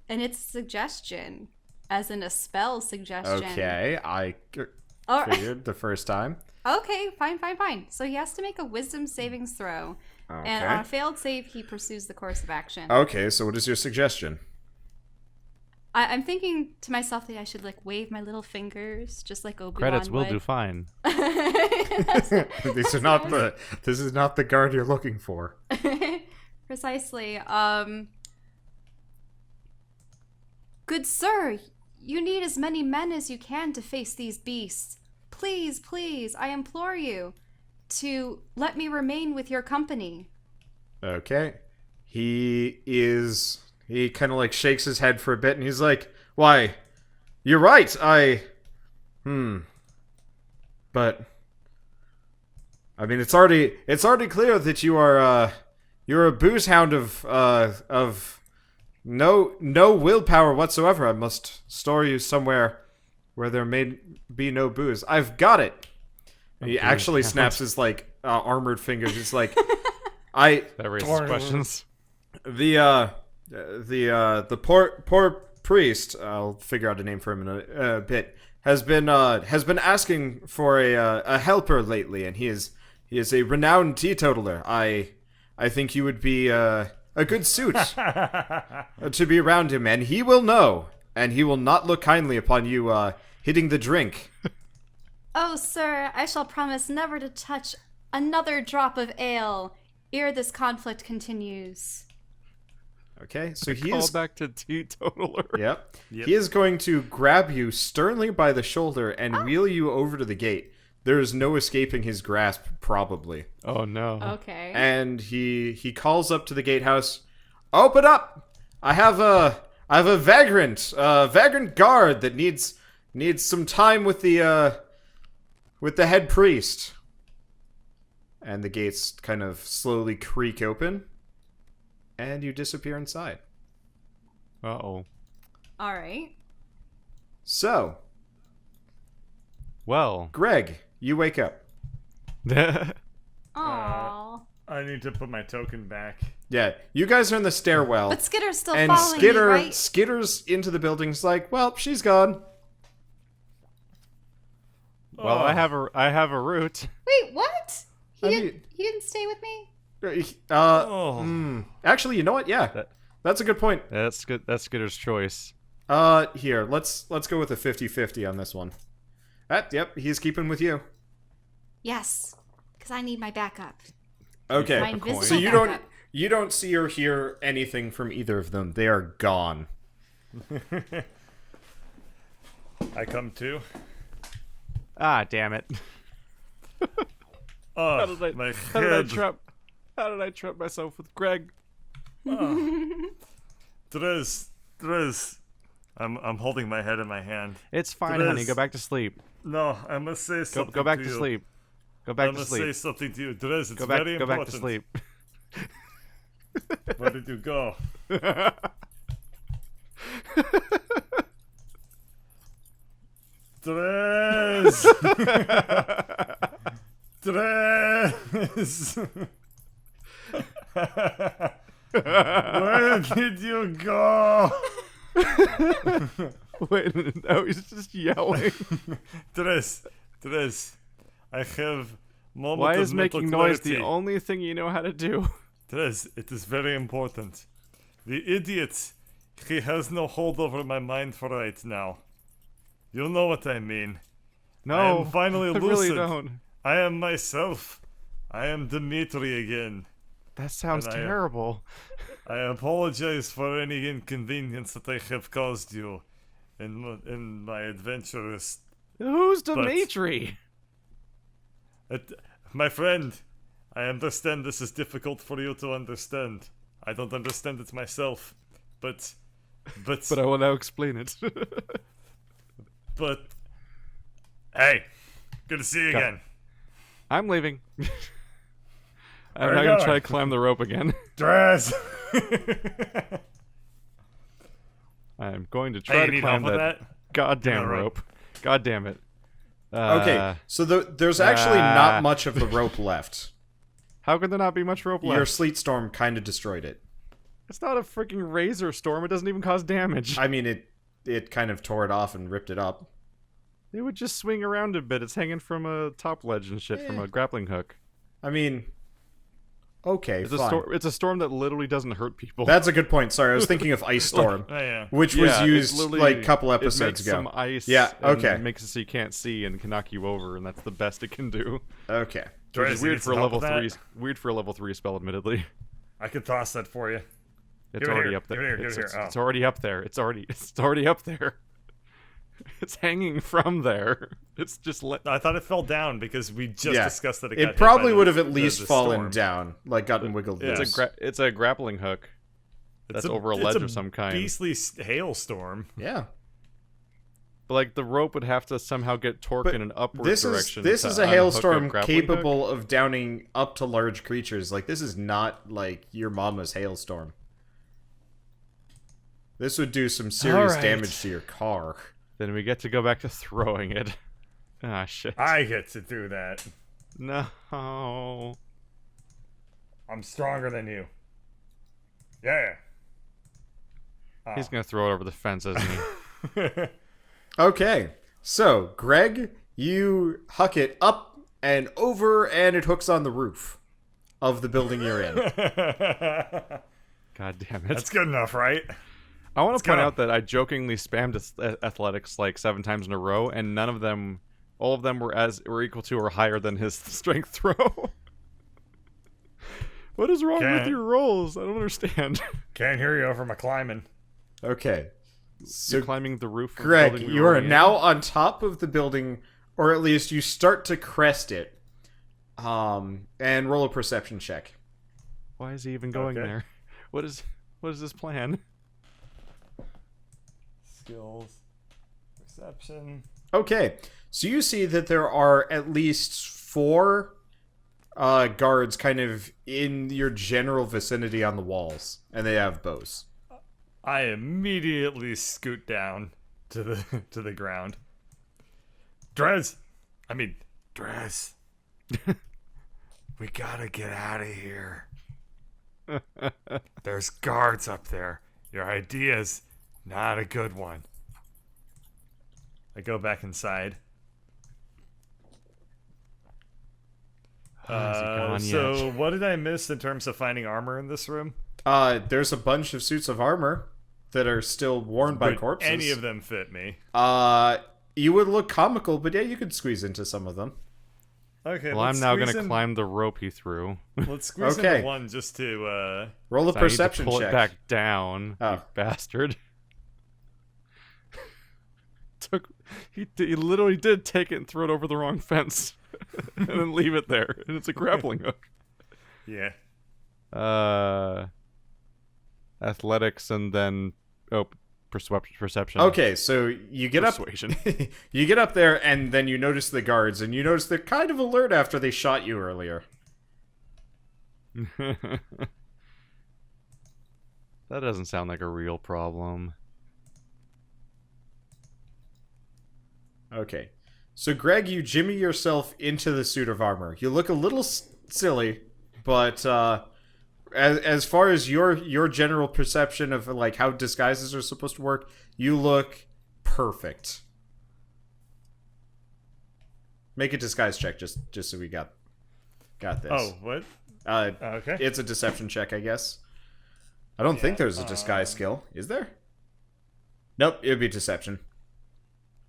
And it's a suggestion, as in a spell suggestion. Okay, I Oh, figured the first time. okay, fine. So he has to make a wisdom savings throw. And on a failed save, he pursues the course of action. Okay, so what is your suggestion? I'm thinking to myself that I should like wave my little fingers, just like Obi-Wan Credits will would. do fine. This is not the guard you're looking for. Precisely. Good sir, you need as many men as you can to face these beasts. Please, please, I implore you to let me remain with your company. Okay. He kind of like shakes his head for a bit and he's like, "Why, you're right. But I mean, it's already clear that you're a booze hound of no willpower whatsoever. I must store you somewhere where there may be no booze. I've got it." He actually snaps his like armored fingers. It's like, That raises questions. the poor priest, I'll figure out a name for him in a bit, has been asking for a helper lately, and he is a renowned teetotaler. I think you would be a good suit to be around him, and he will know, and he will not look kindly upon you hitting the drink. Oh, sir, I shall promise never to touch another drop of ale ere this conflict continues. Okay, so he Call is back to teetotaler. Yep. He is going to grab you sternly by the shoulder and wheel you over to the gate. There is no escaping his grasp, probably. Oh no. Okay. And he calls up to the gatehouse. "Open up! I have a vagrant guard that needs some time with the head priest." And the gates kind of slowly creak open, and you disappear inside. Uh-oh. All right. So, Well. Greg, you wake up. Aww. I need to put my token back. Yeah, you guys are in the stairwell, But Skitter's still and following me, right? skitters into the building's like, "Well, she's gone." Well, I have a route. Wait, what? He I didn't stay with me? Actually, you know what? Yeah, that's a good point. That's good. That's Skitter's choice. Here, let's go with a 50-50 on this one. Yep, he's keeping with you. Yes, because I need my backup. My Okay, invisible so backup. you don't see or hear anything from either of them. They are gone. I come too. Ah, damn it. Oh, my head. How did I trap myself with Greg? Dres. I'm holding my head in my hand. It's fine, It honey. is. Go back to sleep. No, I must say something. Go back to you. sleep. Go I back to must say sleep. something to you, Dres. It's Go back. very Go important. back to sleep. Where did you go? Dres. Dres. Where did you go? Wait, no, he's just yelling. Dres. I have moment Why of is mental making noise clarity. the only thing you know how to do? Dres, it is very important. The idiot, he has no hold over my mind for right now. You know what I mean. I No, am finally I lucid. really don't. I am myself. I am Dimitri again. That sounds And I am- terrible. I apologize for any inconvenience that I have caused you in my adventures. Who's Dimitri? My friend, I understand this is difficult for you to understand. I don't understand it myself, but But I will now explain it. But hey, good to see you again. I'm leaving. I'm Where not you gonna going? try to climb the rope again. Dres. I'm going to Hey, try you to need climb help with that that? goddamn Yeah, right. rope. God damn it. Okay, so there's actually not much of the rope left. How could there not be much rope left? Your sleet storm kind of destroyed it. It's not a freaking razor storm. It doesn't even cause damage. I mean, it kind of tore it off and ripped it up. It would just swing around a bit. It's hanging from a top ledge and shit from a grappling hook. I mean, Okay, It's a fine. storm. It's a storm that literally doesn't hurt people. That's a good point. Sorry, I was thinking of Ice Storm, Oh, yeah. which was Yeah, used it's literally- like a couple it episodes makes ago. some ice. Yeah, and okay. makes it so you can't see and can knock you over, and that's the best it can do. Okay. Which Dres, is you weird need for a some help level with that? 3. Weird for a level 3 spell, admittedly. I could toss that for you. It's Give it already here. up there. Give it here, give It's, it here. it's- Oh. it's already up there. It's already up there. It's hanging from there. It's just I thought it fell down because we just Yeah. discussed that it got hit It probably by would the- have at least the fallen storm. down, like gotten wiggled Yeah. loose. it's a grappling hook. That's over a ledge of some kind. Beastly hailstorm. Yeah. But like the rope would have to somehow get torqued But in an upward This direction. is to a unhook hailstorm grappling hook. capable of downing up to large creatures. Like, this is not like your mama's hailstorm. This would do some serious Alright. damage to your car. Then we get to go back to throwing it. Ah, shit. I get to do that. No. I'm stronger than you. Yeah. Oh. He's gonna throw it over the fence, isn't he? Okay, so Greg, you huck it up and over, and it hooks on the roof of the building you're in. God damn it. That's good enough, right? I want Let's to point go. out that I jokingly spammed athletics like 7 times in a row, and none of them, all of them were equal to or higher than his strength throw. What is wrong with Can't- your rolls? I don't understand. Can't hear you over my climbing. Okay, so You're climbing the roof of the Greg, building we you were are in? now on top of the building, or at least you start to crest it. And roll a perception check. Why is he even going Okay. there? What is this plan? Skills. Perception. Okay, so you see that there are at least 4 guards kind of in your general vicinity on the walls, and they have bows. I immediately scoot down to the ground. Dres. We gotta get out of here. There's guards up there. Your idea's not a good one. I go back inside. Has he gone So yet? what did I miss in terms of finding armor in this room? There's a bunch of suits of armor that are still worn by Would corpses. any of them fit me? You would look comical, but yeah, you could squeeze into some of them. Okay. Well, let's I'm now squeeze gonna climb the rope he threw. Let's squeeze Okay. into one just to. Roll a So I need to perception pull check. it back down. Oh. You bastard. He literally did take it and throw it over the wrong fence, and then leave it there, and it's a grappling hook. Yeah. Athletics and then perception. Okay, so you get Persuasion. up, you get up there, and then you notice the guards, and you notice they're kind of alert after they shot you earlier. That doesn't sound like a real problem. Okay, so Greg, you jimmy yourself into the suit of armor. You look a little silly, but as far as your general perception of like how disguises are supposed to work, you look perfect. Make a disguise check, just so we got this. Oh, what? Okay. It's a deception check, I guess. I don't think there's a disguise skill. Is there? Nope, it would be deception.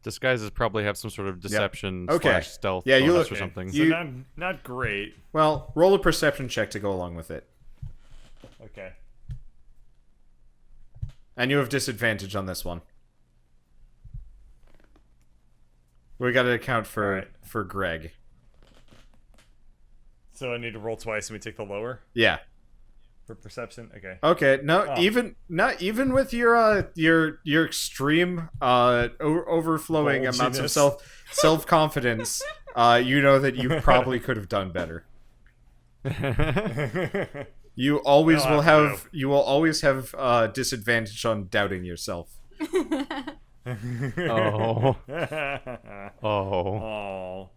Disguises probably have some sort of deception Okay. / stealth Yeah, you bonus look- or something. So You- not great. Well, roll a perception check to go along with it. Okay. And you have disadvantage on this one. We got to account for Alright. for Greg. So I need to roll twice, and we take the lower Yeah. for perception. Okay. Okay. No, Oh. even with your extreme overflowing amounts of Bulginess. self confidence, you know that you probably could have done better. You always Well, will I have disadvantage on doubting yourself. Oh. Oh. Oh.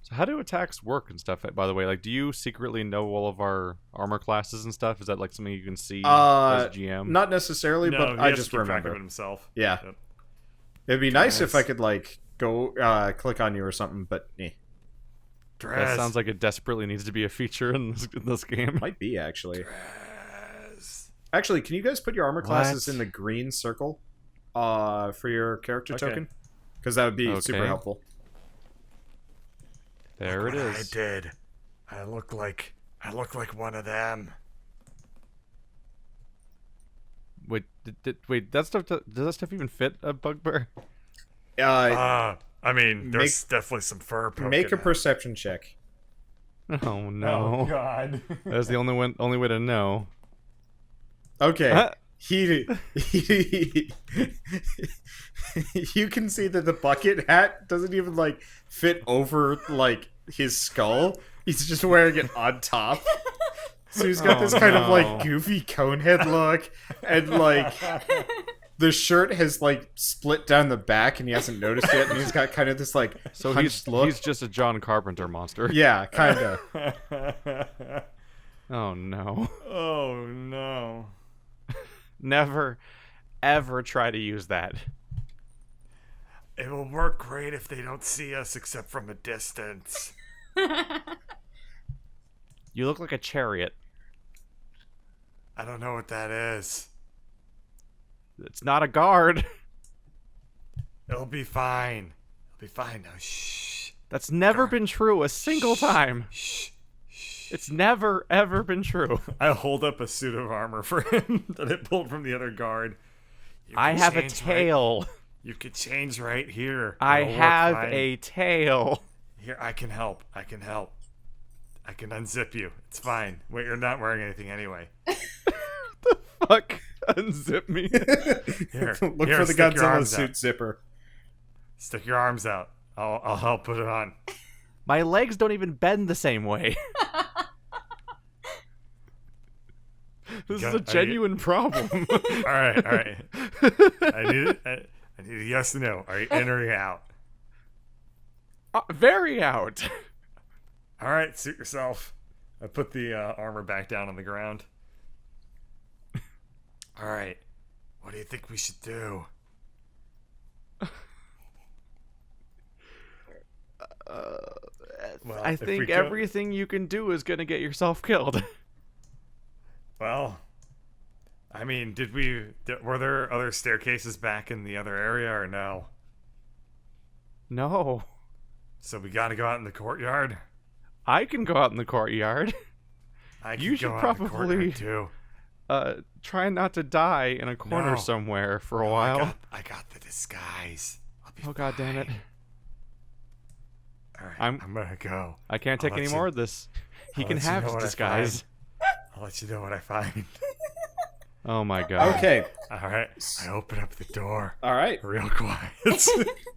So how do attacks work and stuff, by the way? Like, do you secretly know all of our armor classes and stuff? Is that like something you can see as GM? Not necessarily, No, but he I has to just keep track of remember. it himself. Yeah. Yep. It'd be nice if Nice. I could like go click on you or something, but eh. That sounds like it desperately needs to be a feature in this game. Might be, actually. Drez. Actually, can you guys put your armor classes What? in the green circle for your character Okay. token? Because that would be super Okay. helpful. There it What is. I did. I look like one of them. Wait, wait, that stuff does that stuff even fit a bugbear? Uh, I mean, there's definitely some fur poking make a out. perception check. Oh no. God. That's the only way to know. Okay. He you can see that the bucket hat doesn't even like fit over like his skull. He's just wearing it on top. So he's got Oh, this kind of like no. goofy conehead look, and like the shirt has like split down the back and he hasn't noticed yet, and he's got kind of this like So hunched look. he's just a John Carpenter monster. Yeah, kind of. Oh no. Oh no. Never ever try to use that. It will work great if they don't see us except from a distance. You look like a chariot. I don't know what that is. It's not a guard. It'll be fine. It'll be fine now. Shh. That's never been true a single time. Shh. Shh. It's never ever been true. I hold up a suit of armor for him that I pulled from the other guard. You I can have a change tail. Right, you could change right here. I It'll work have fine. a tail. Here, I can help. I can help. I can unzip you. It's fine. Wait, you're not wearing anything anyway. Fuck. Unzip me. Here, Look here, for the stick your Godzilla arms suit out. zipper. Stick your arms out. I'll help put it on. My legs don't even bend the same way. This is a genuine problem. All right. I need a yes or no. Are you in or are you out? Very out. All right, suit yourself. I put the armor back down on the ground. All right. What do you think we should do? Well, I if we think go- everything you can do is gonna get yourself killed. Well, I mean, were there other staircases back in the other area or no? No. So we got to go out in the courtyard. I can go out in the courtyard. I can You should go out in the probably- courtyard too. Try not to die in a corner No. somewhere for a No, while. I got the disguise. I'll be Oh god damn it. fine. All right, I'm- I'm gonna go. I can't I'll take let any you- more of this. He I'll can let you have know his what I disguise. I'll let you know what I find. Oh my god. Okay. All right, I open up the door All right. real quiet.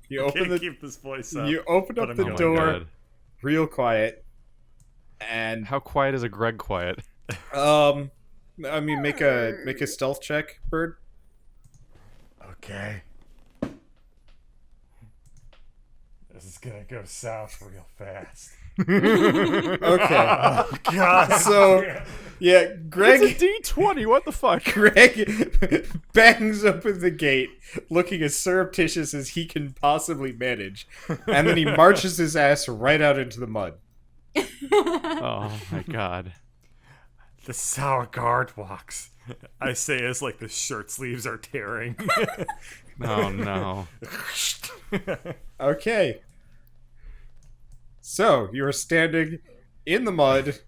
You open Can't the keep this place up. you open but up I'm the going. Oh my door god. real quiet, and How quiet is a Greg quiet? I mean, make a stealth check, Bird. Okay. This is gonna go south real fast. Okay. Oh God! So, yeah, Greg. It's a D20, what the fuck? Greg bangs open the gate, looking as surreptitious as he can possibly manage, and then he marches his ass right out into the mud. Oh my god. The sour guard walks. I say as like the shirt sleeves are tearing. Oh no. Okay. So, you are standing in the mud.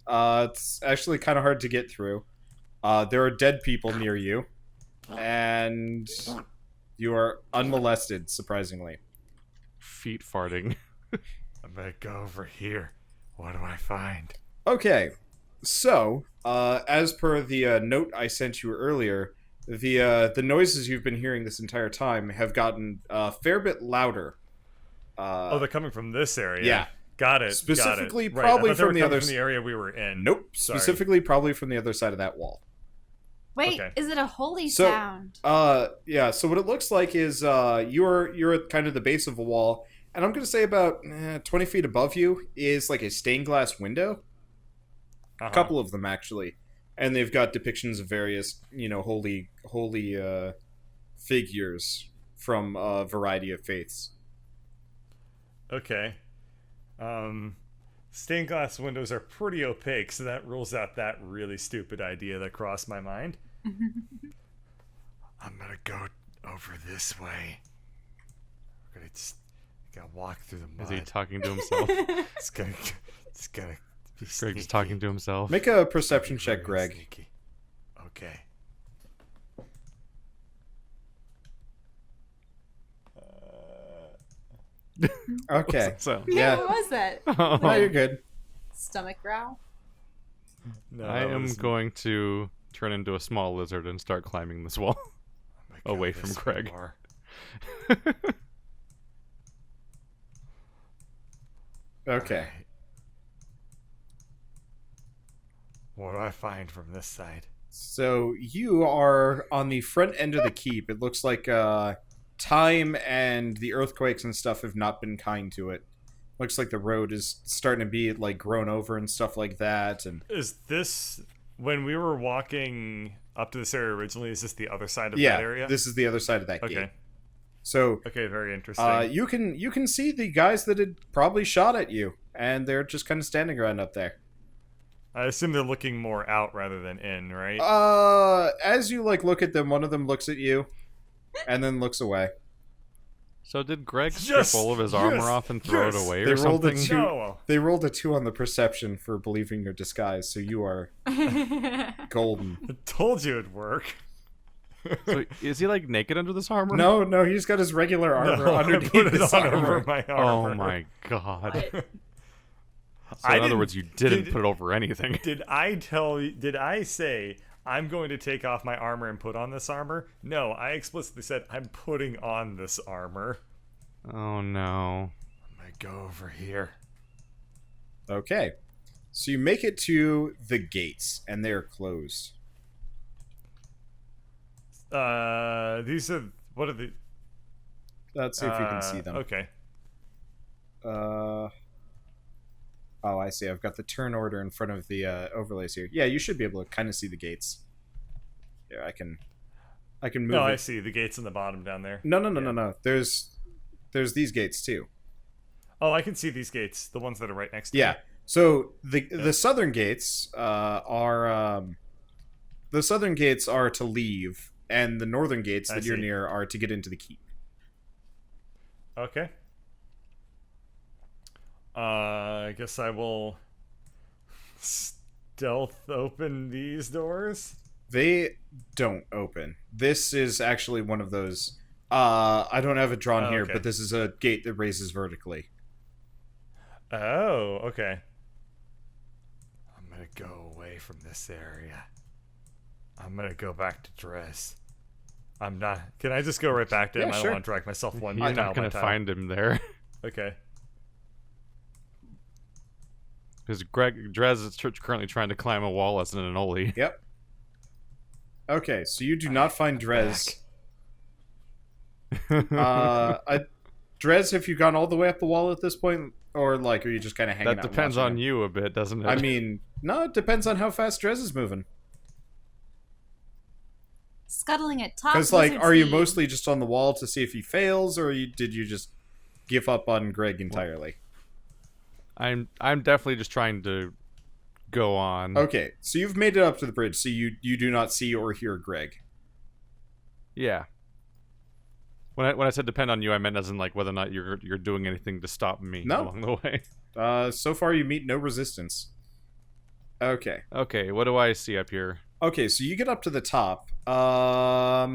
It's actually kind of hard to get through. There are dead people near you. And you are unmolested, surprisingly. Feet farting. I'm gonna go over here. What do I find? Okay. So, as per the note I sent you earlier, the noises you've been hearing this entire time have gotten a fair bit louder. Oh, they're coming from this area. Yeah. Got it. Specifically, got it. probably I thought they were from the coming other from the area we were in. Nope. Sorry. Specifically, probably from the other side of that wall. Wait, Okay. is it a holy So- sound? Yeah. So what it looks like is you're at kind of the base of a wall, and I'm gonna say about 20 feet above you is like a stained glass window. Uh-huh. A couple of them actually, and they've got depictions of various holy figures from a variety of faiths. Okay. stained glass windows are pretty opaque, so that rules out that really stupid idea that crossed my mind. I'm gonna go over this way. We're gonna just gotta walk through the mud. Is he talking to himself? It's gonna be Greg's sneaky. talking to himself. Make a perception check, Very Greg. sneaky. Okay. Okay. So, Yeah. What was that? No, you're good. Stomach growl? No, I that am was- going to turn into a small lizard and start climbing this wall. I'm gonna away go from this way Craig. more. Okay. Alright. What do I find from this side? So you are on the front end of the keep. It looks like time and the earthquakes and stuff have not been kind to it. Looks like the road is starting to be like grown over and stuff like that. And Is this when we were walking up to this area originally? Is this the other side of yeah, that area? this is the other side of that Okay. gate. So Okay, very interesting. you can see the guys that had probably shot at you, and they're just kind of standing around up there. I assume they're looking more out rather than in, right? As you like look at them, one of them looks at you, and then looks away. So did Greg Yes! strip all of his Yes! armor off and throw Yes! it away They or rolled a something? two- No. They rolled a 2 on the perception for believing your disguise, so you are golden. I told you it'd work. So is he like naked under this armor? No, he's got his regular armor No, I underneath put it his on armor. over my armor. Oh my god. What? So I in other didn't- words, you didn't did- put it over anything. Did I tell you? Did I say I'm going to take off my armor and put on this armor? No, I explicitly said I'm putting on this armor. Oh no. I'm gonna go over here. Okay. So you make it to the gates, and they are closed. These are what are the? Let's see if you can see them. Okay. Oh, I see. I've got the turn order in front of the overlays here. Yeah, you should be able to kind of see the gates. Here, I can move No, I it. see the gates in the bottom down there. No. There's these gates too. Oh, I can see these gates, the ones that are right next to Yeah. me. So the southern gates are to leave, and the northern gates I that you're see. near are to get into the keep. Okay. I guess I will stealth open these doors. They don't open. This is actually one of those. I don't have it drawn Oh, here, okay. but this is a gate that raises vertically. Oh, okay. I'm gonna go away from this area. I'm gonna go back to dress. I'm not. Can I just go right back to him? Yeah, I sure. don't want to drag myself one You're tile not by gonna tile. find him there. Okay. Because Drez is currently trying to climb a wall as an Anoli. Yep. Okay, so you do not find Drez. Drez, have you gone all the way up the wall at this point? Or, like, are you just kind of hanging out? That and depends watching on him? you a bit, doesn't it? I mean, no, it depends on how fast Drez is moving. Scuttling at top. Because, like, lizard are you speed. mostly just on the wall to see if he fails, or did you just give up on Greg entirely? I'm definitely just trying to go on. Okay, so you've made it up to the bridge, so you do not see or hear Greg. Yeah. When I said depend on you, I meant as in like whether or not you're doing anything to stop me No. along the way. So far you meet no resistance. Okay. Okay, what do I see up here? Okay, so you get up to the top. Let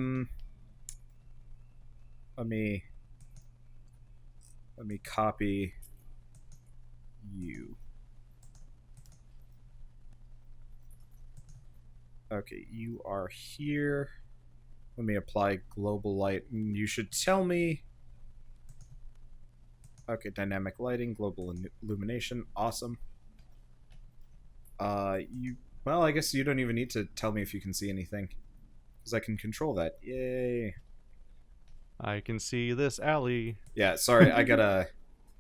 me copy you. Okay, you are here. Let me apply global light. You should tell me. Okay, dynamic lighting, global illumination, awesome. Well, I guess you don't even need to tell me if you can see anything, because I can control that. Yay! I can see this alley. Yeah, sorry, I gotta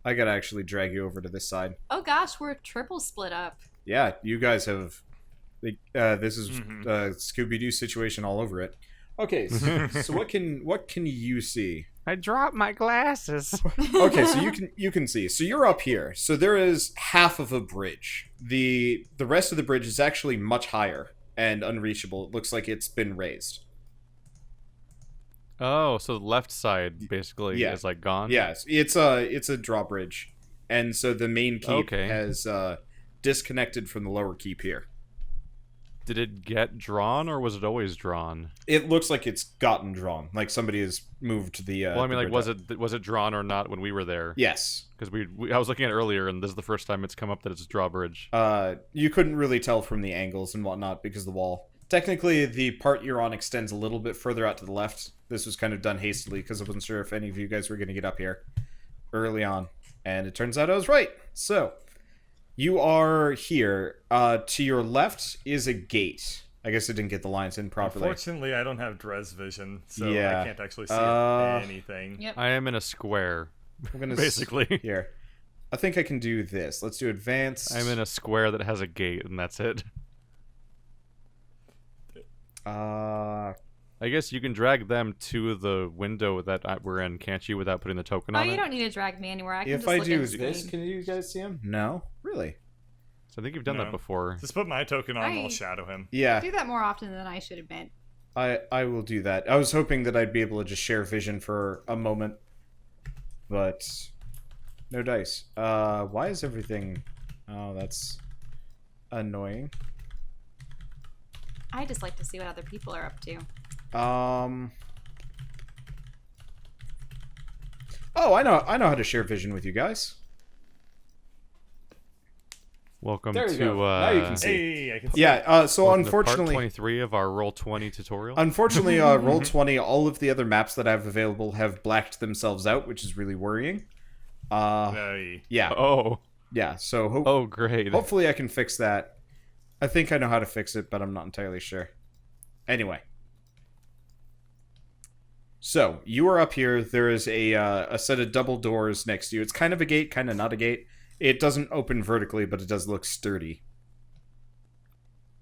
actually drag you over to this side. Oh gosh, we're triple split up. Yeah, you guys have. This is Mhm. a Scooby-Doo situation all over it. Okay, so what can you see? I dropped my glasses. Okay, so you can see. So you're up here. So there is half of a bridge. The rest of the bridge is actually much higher and unreachable. It looks like it's been raised. Oh, so the left side basically Yeah. is like gone? Yes, it's a drawbridge. And so the main keep Okay. has disconnected from the lower keep here. Did it get drawn, or was it always drawn? It looks like it's gotten drawn. Like somebody has moved the Well, I mean, the like, bridge was up. it drawn or not when we were there? Yes. Because I was looking at it earlier, and this is the first time it's come up that it's a drawbridge. You couldn't really tell from the angles and whatnot because of the wall. Technically, the part you're on extends a little bit further out to the left. This was kind of done hastily because I wasn't sure if any of you guys were going to get up here early on. And it turns out I was right. So, you are here. To your left is a gate. I guess I didn't get the lines in properly. Unfortunately, I don't have Drez vision, so Yeah. I can't actually see anything. Yep. I am in a square, I'm gonna basically. Here. I think I can do this. Let's do advanced. I'm in a square that has a gate, and that's it. I guess you can drag them to the window that we're in, can't you, without putting the token Oh, on you it? don't need to drag me anywhere. I can if just I look do at the this, screen. can you guys see him? No? Really? So I think you've done No. that before. Just put my token on, and I'll I- shadow him. I Yeah, do that more often than I should admit. I will do that. I was hoping that I'd be able to just share vision for a moment, but no dice. Why is everything... Oh, that's annoying. I just like to see what other people are up to. Oh, I know how to share vision with you guys. Welcome There you to go. Now you can see. Hey, I can see. Yeah, so welcome to part unfortunately... 23 of our Roll 20 tutorial. Unfortunately, Roll20, all of the other maps that I have available have blacked themselves out, which is really worrying. Hey. Yeah, Oh. yeah, so Oh, great. hopefully I can fix that. I think I know how to fix it, but I'm not entirely sure. Anyway. So, you are up here. There is a set of double doors next to you. It's kind of a gate, kind of not a gate. It doesn't open vertically, but it does look sturdy.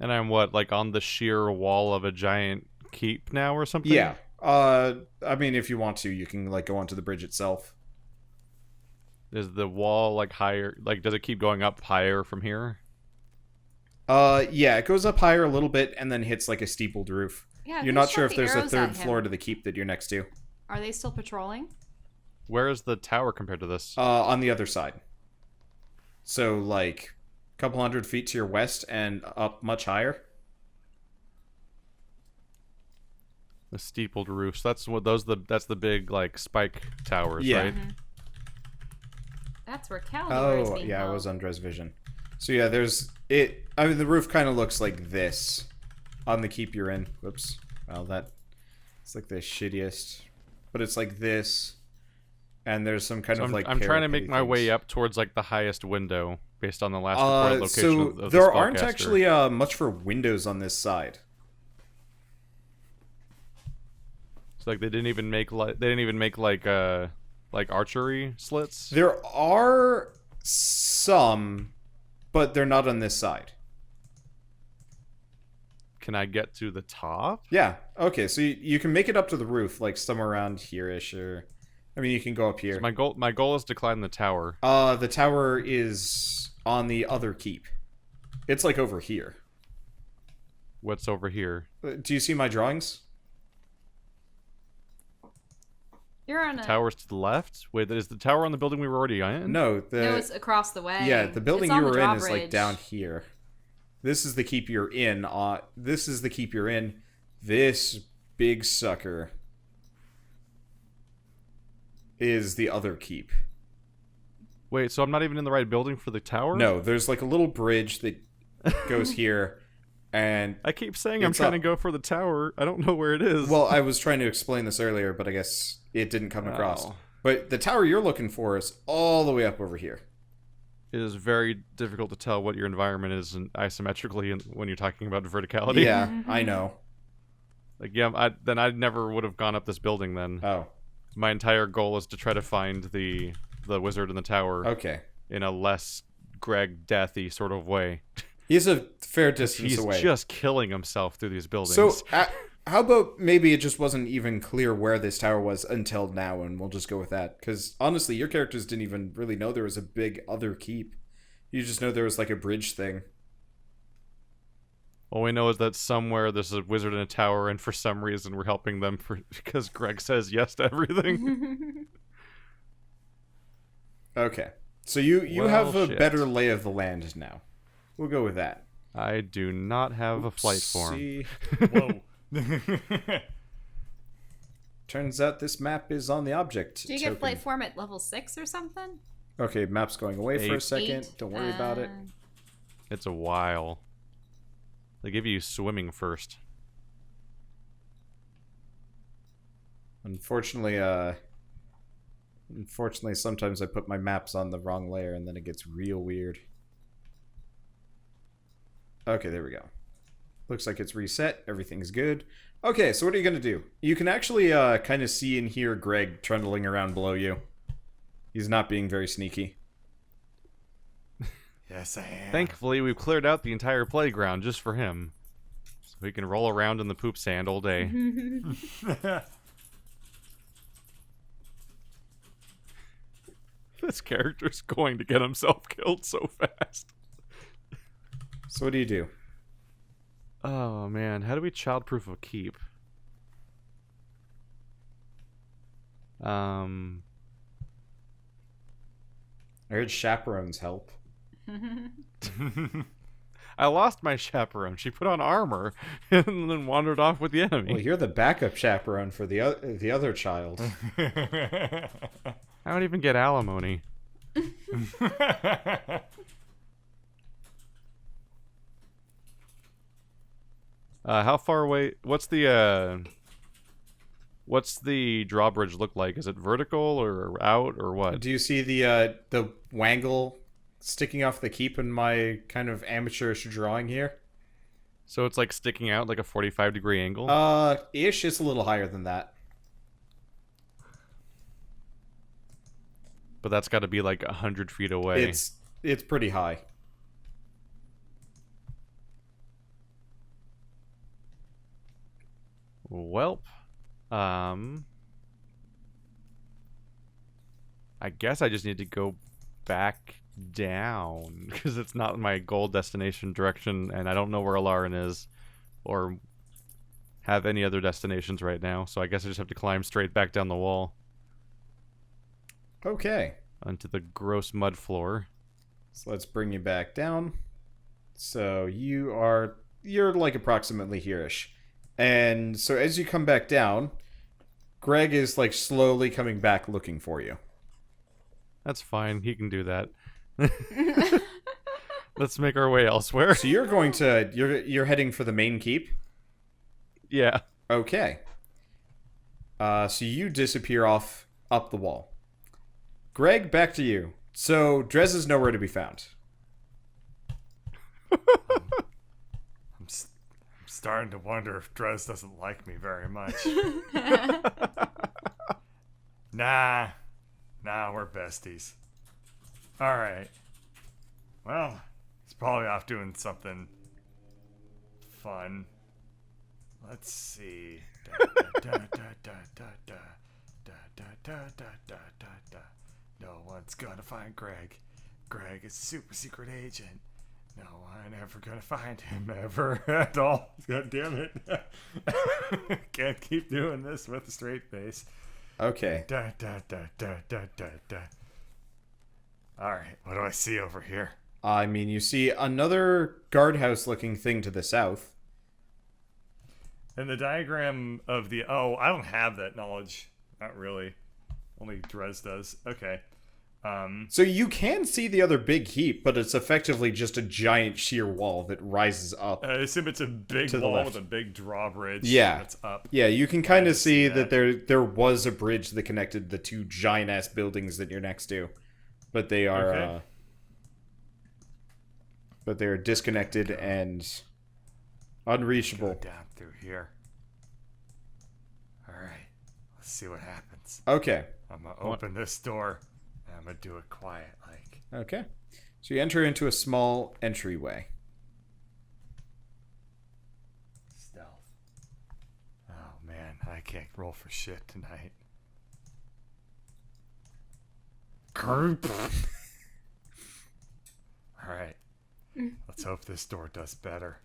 And I'm what, like on the sheer wall of a giant keep now or something? Yeah. I mean, if you want to, you can like go onto the bridge itself. Is the wall like higher? Like, does it keep going up higher from here? Yeah, it goes up higher a little bit and then hits like a steepled roof. Yeah, You're who not shot sure if the there's a arrows third at him? floor to the keep that you're next to. Are they still patrolling? Where is the tower compared to this? On the other side. So, like, a couple 100 feet to your west and up much higher. The steepled roofs. That's what that's the big like spike towers, Yeah. right? That's where Caldor is Oh, being yeah, I held. was on Dress Vision. So, yeah, there's... I mean, the roof kind of looks like this on the keep you're in. Whoops. Well, it's like the shittiest. But it's like this. And there's some kind So of, like... I'm trying to make parapety my way things. up towards like the highest window based on the last reported location So of there the aren't spellcaster. actually much for windows on this side. So, like they didn't even make like archery slits. There are some, but they're not on this side. Can I get to the top? Yeah. Okay. So you can make it up to the roof, like somewhere around here-ish, or I mean, you can go up here. So my goal is to climb the tower. The tower is on the other keep. It's like over here. What's over here? Do you see my drawings? You're on a... Towers to the left? Wait, is the tower on the building we were already in? No. No, it's across the way. Yeah, the building It's on you the were in is like drawbridge. down here. This is the keep you're in. This is the keep you're in. This big sucker is the other keep. Wait, so I'm not even in the right building for the tower? No, there's like a little bridge that goes here, and I keep saying I'm It's trying to up. go for the tower. I don't know where it is. well, I was trying to explain this earlier, but I guess it didn't come across. Oh. But the tower you're looking for is all the way up over here. It is very difficult to tell what your environment is isometrically when you're talking about verticality. Yeah, I know. Like, yeah, I never would have gone up this building then. Oh, My entire goal is to try to find the wizard in the tower okay. in a less Greg Deathy sort of way. He's a fair distance He's away. just killing himself through these buildings. So How about maybe it just wasn't even clear where this tower was until now, and we'll just go with that. Because honestly, your characters didn't even really know there was a big other keep. You just know there was like a bridge thing. All we know is that somewhere there's a wizard in a tower, and for some reason we're helping them because Greg says yes to everything. Okay. So you Well, have a shit. better lay of the land now. We'll go with that. I do not have a flight form. See, Whoa. turns out this map is on the object. Do you get flight form at level 6 or something? Okay, map's going away for a 8. second. 8? Don't worry about it. It's a while. They give you swimming first. Unfortunately, sometimes I put my maps on the wrong layer and then it gets real weird. Okay, there we go. Looks like it's reset. Everything's good. Okay, so what are you going to do? You can actually kind of see and hear Greg trundling around below you. He's not being very sneaky. Yes, I am. Thankfully, we've cleared out the entire playground just for him. So he can roll around in the poop sand all day. This character's going to get himself killed so fast. So what do you do? Oh, man. How do we childproof a keep? I heard chaperones help. I lost my chaperone. She put on armor and then wandered off with the enemy. Well, you're the backup chaperone for the other child. I don't even get alimony. How far away? What's the drawbridge look like? Is it vertical or out or what? Do you see the wangle sticking off the keep in my kind of amateurish drawing here? So it's like sticking out like a 45-degree angle? Ish. It's a little higher than that. But that's got to be like 100 feet away. It's pretty high. Welp. I guess I just need to go back down because it's not my goal destination direction and I don't know where Alarin is or have any other destinations right now. So I guess I just have to climb straight back down the wall Okay. onto the gross mud floor. So let's bring you back down. So you're like approximately here-ish. And so as you come back down, Greg is like slowly coming back looking for you. That's fine. He can do that. Let's make our way elsewhere. So you're heading for the main keep? Yeah. Okay. So you disappear off up the wall. Greg, back to you. So Drez is nowhere to be found. I'm starting to wonder if Drez doesn't like me very much. Nah, we're besties. Alright. Well, he's probably off doing something fun. Let's see. No one's gonna find Greg. Greg is a super secret agent. No one ever gonna find him ever at all. God damn it. Can't keep doing this with a straight face. Okay. Alright, what do I see over here? I mean, you see another guardhouse looking thing to the south. And the diagram of the... Oh, I don't have that knowledge. Not really. Only Drez does. Okay. So you can see the other big heap, but it's effectively just a giant sheer wall that rises up. I assume it's a big To the wall left. with a big drawbridge. Yeah. That's up. Yeah, you can kind I of see see that. that there was a bridge that connected the two giant-ass buildings that you're next to. But they are Okay. but they are disconnected and unreachable. Go down through here. Alright. Let's see what happens. Okay. I'm gonna open this door. And I'm gonna do it quiet like. Okay. So you enter into a small entryway. Stealth. can't roll for shit tonight. Alright. Let's hope this door does better.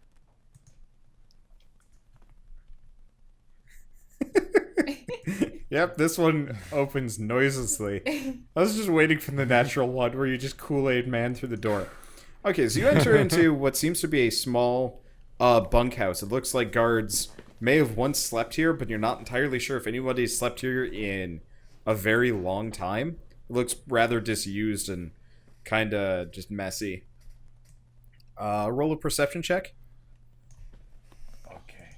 Yep, this one opens noiselessly. I was just waiting for the natural one where you just Kool-Aid man through the door. Okay, so you enter into what seems to be a small bunkhouse. It looks like guards may have once slept here, but you're not entirely sure if anybody's slept here in a very long time. It looks rather disused and kind of just messy. Roll a perception check. Okay.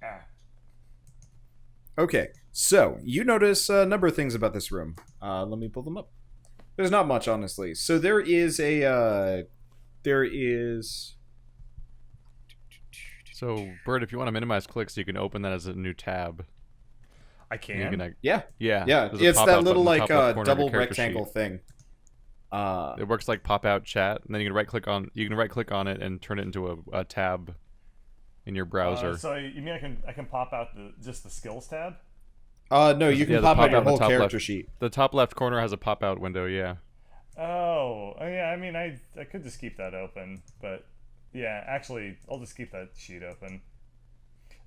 Ah. Okay, so you notice a number of things about this room. Let me pull them up. There's not much, honestly. So there is So, Bert, if you want to minimize clicks, you can open that as a new tab. I And can. you can Yeah. yeah. Yeah, there's a it's pop-out that button little in the like top left corner of your double character rectangle sheet. thing. It works like pop-out chat, and then you can right-click on it and turn it into a tab in your browser. So you mean I can pop out just the skills tab? No, you can Yeah, the pop out pop-out your in the whole top character left. sheet. The top left corner has a pop-out window. Yeah. Oh yeah. I mean, I could just keep that open, but yeah, actually, I'll just keep that sheet open.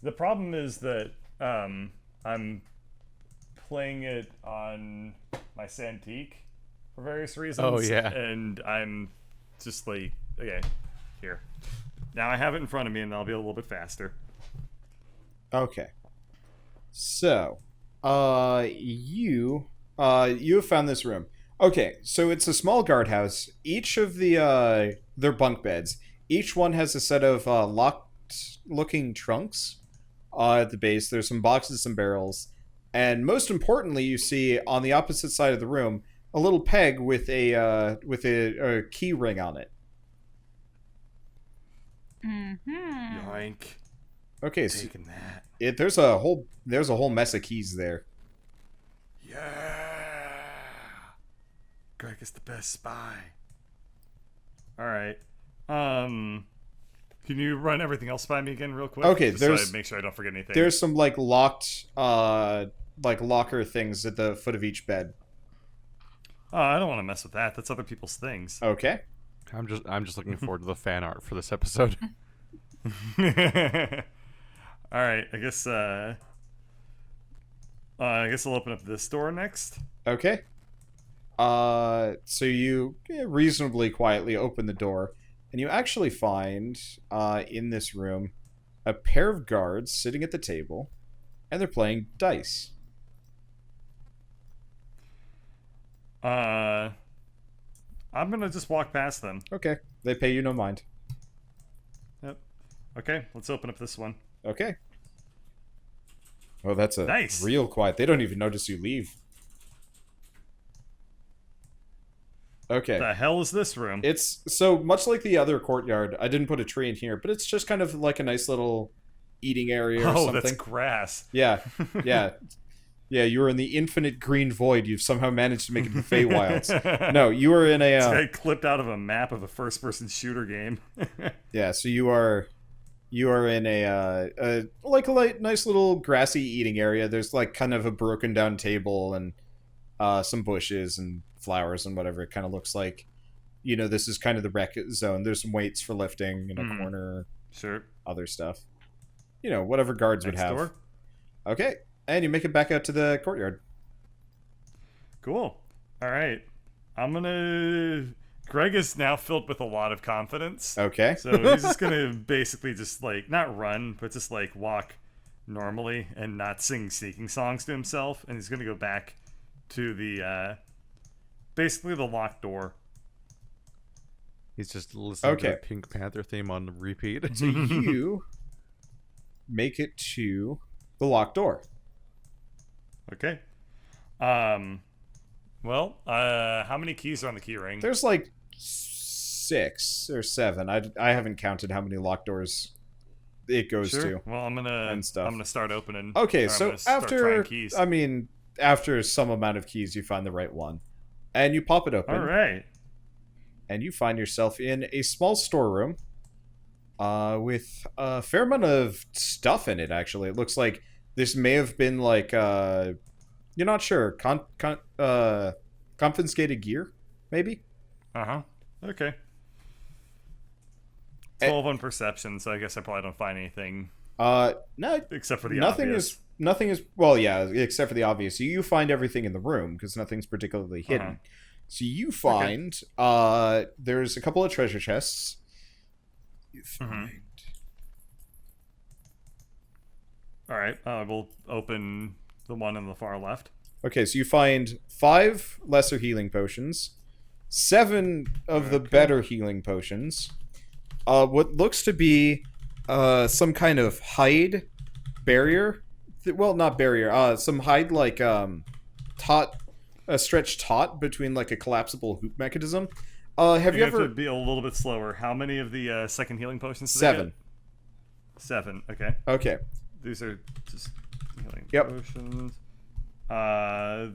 The problem is that I'm playing it on my Santique for various reasons. Oh, yeah. And I'm just like, okay, here. Now I have it in front of me, and I'll be a little bit faster. Okay. So, you have found this room. Okay, so it's a small guardhouse. Each of their bunk beds, each one has a set of locked-looking trunks at the base. There's some boxes, some barrels, and most importantly, you see on the opposite side of the room a little peg with a key ring on it. Mm-hmm. Yoink. Okay, so Taking that. there's a whole mess of keys there. Yeah. Greg is the best spy. All right. Can you run everything else by me again real quick? Okay, Just so there's- I make sure I don't forget anything. There's some like locked like locker things at the foot of each bed. Oh, I don't want to mess with that. That's other people's things. Okay. I'm just looking forward to the fan art for this episode. All right. I guess I'll open up this door next. Okay. So you reasonably quietly open the door, and you actually find in this room a pair of guards sitting at the table, and they're playing dice. I'm gonna just walk past them. Okay. They pay you no mind. Yep. Okay, let's open up this one. Okay. Oh, that's a Nice. real quiet. They don't even notice you leave. Okay. The hell is this room? It's so much like the other courtyard. I didn't put a tree in here, but it's just kind of like a nice little eating area or Oh, something. that's grass. Yeah, yeah, yeah. You are in the infinite green void. You've somehow managed to make it to the Feywilds. No, you are in It's a clipped out of a map of a first-person shooter game. yeah. So you are in a like a nice little grassy eating area. There's like kind of a broken down table and some bushes and flowers and whatever it kind of looks like. You know, this is kind of the rec zone. There's some weights for lifting in a corner, Sure. other stuff. You know, whatever guards would Next have. door. Okay, and you make it back out to the courtyard. Cool. All right. Greg is now filled with a lot of confidence. Okay. So he's just gonna basically just like not run, but just like walk normally and not sing sneaking songs to himself. And he's gonna go back to the basically the locked door. He's just listening to Okay. the Pink Panther theme on repeat. So you make it to the locked door. Okay. Well, how many keys are on the key ring? There's like 6 or 7. I haven't counted how many locked doors it goes Sure. to. Well, I'm and stuff. gonna start opening. Okay, or I'm so gonna start after trying keys. after some amount of keys, you find the right one, and you pop it open, All right. and you find yourself in a small storeroom with a fair amount of stuff in it. Actually, it looks like this may have been like you're not sure, confiscated gear, maybe. Uh-huh. Okay. 12 on perception, so I guess I probably don't find anything No, except for the nothing obvious. is well, yeah, except for the obvious. You find everything in the room because nothing's particularly hidden. Uh-huh. So you find there's a couple of treasure chests. You find All right, we'll open the one on the far left. Okay, so you find 5 lesser healing potions, 7 of the Okay. better healing potions, what looks to be some kind of hide barrier. Well, not barrier. Some hide like taut, a stretched taut between like a collapsible hoop mechanism. Have you have ever to be a little bit slower. How many of the second healing potions? Did I 7? get? 7. Okay. Okay. These are just healing Yep. potions.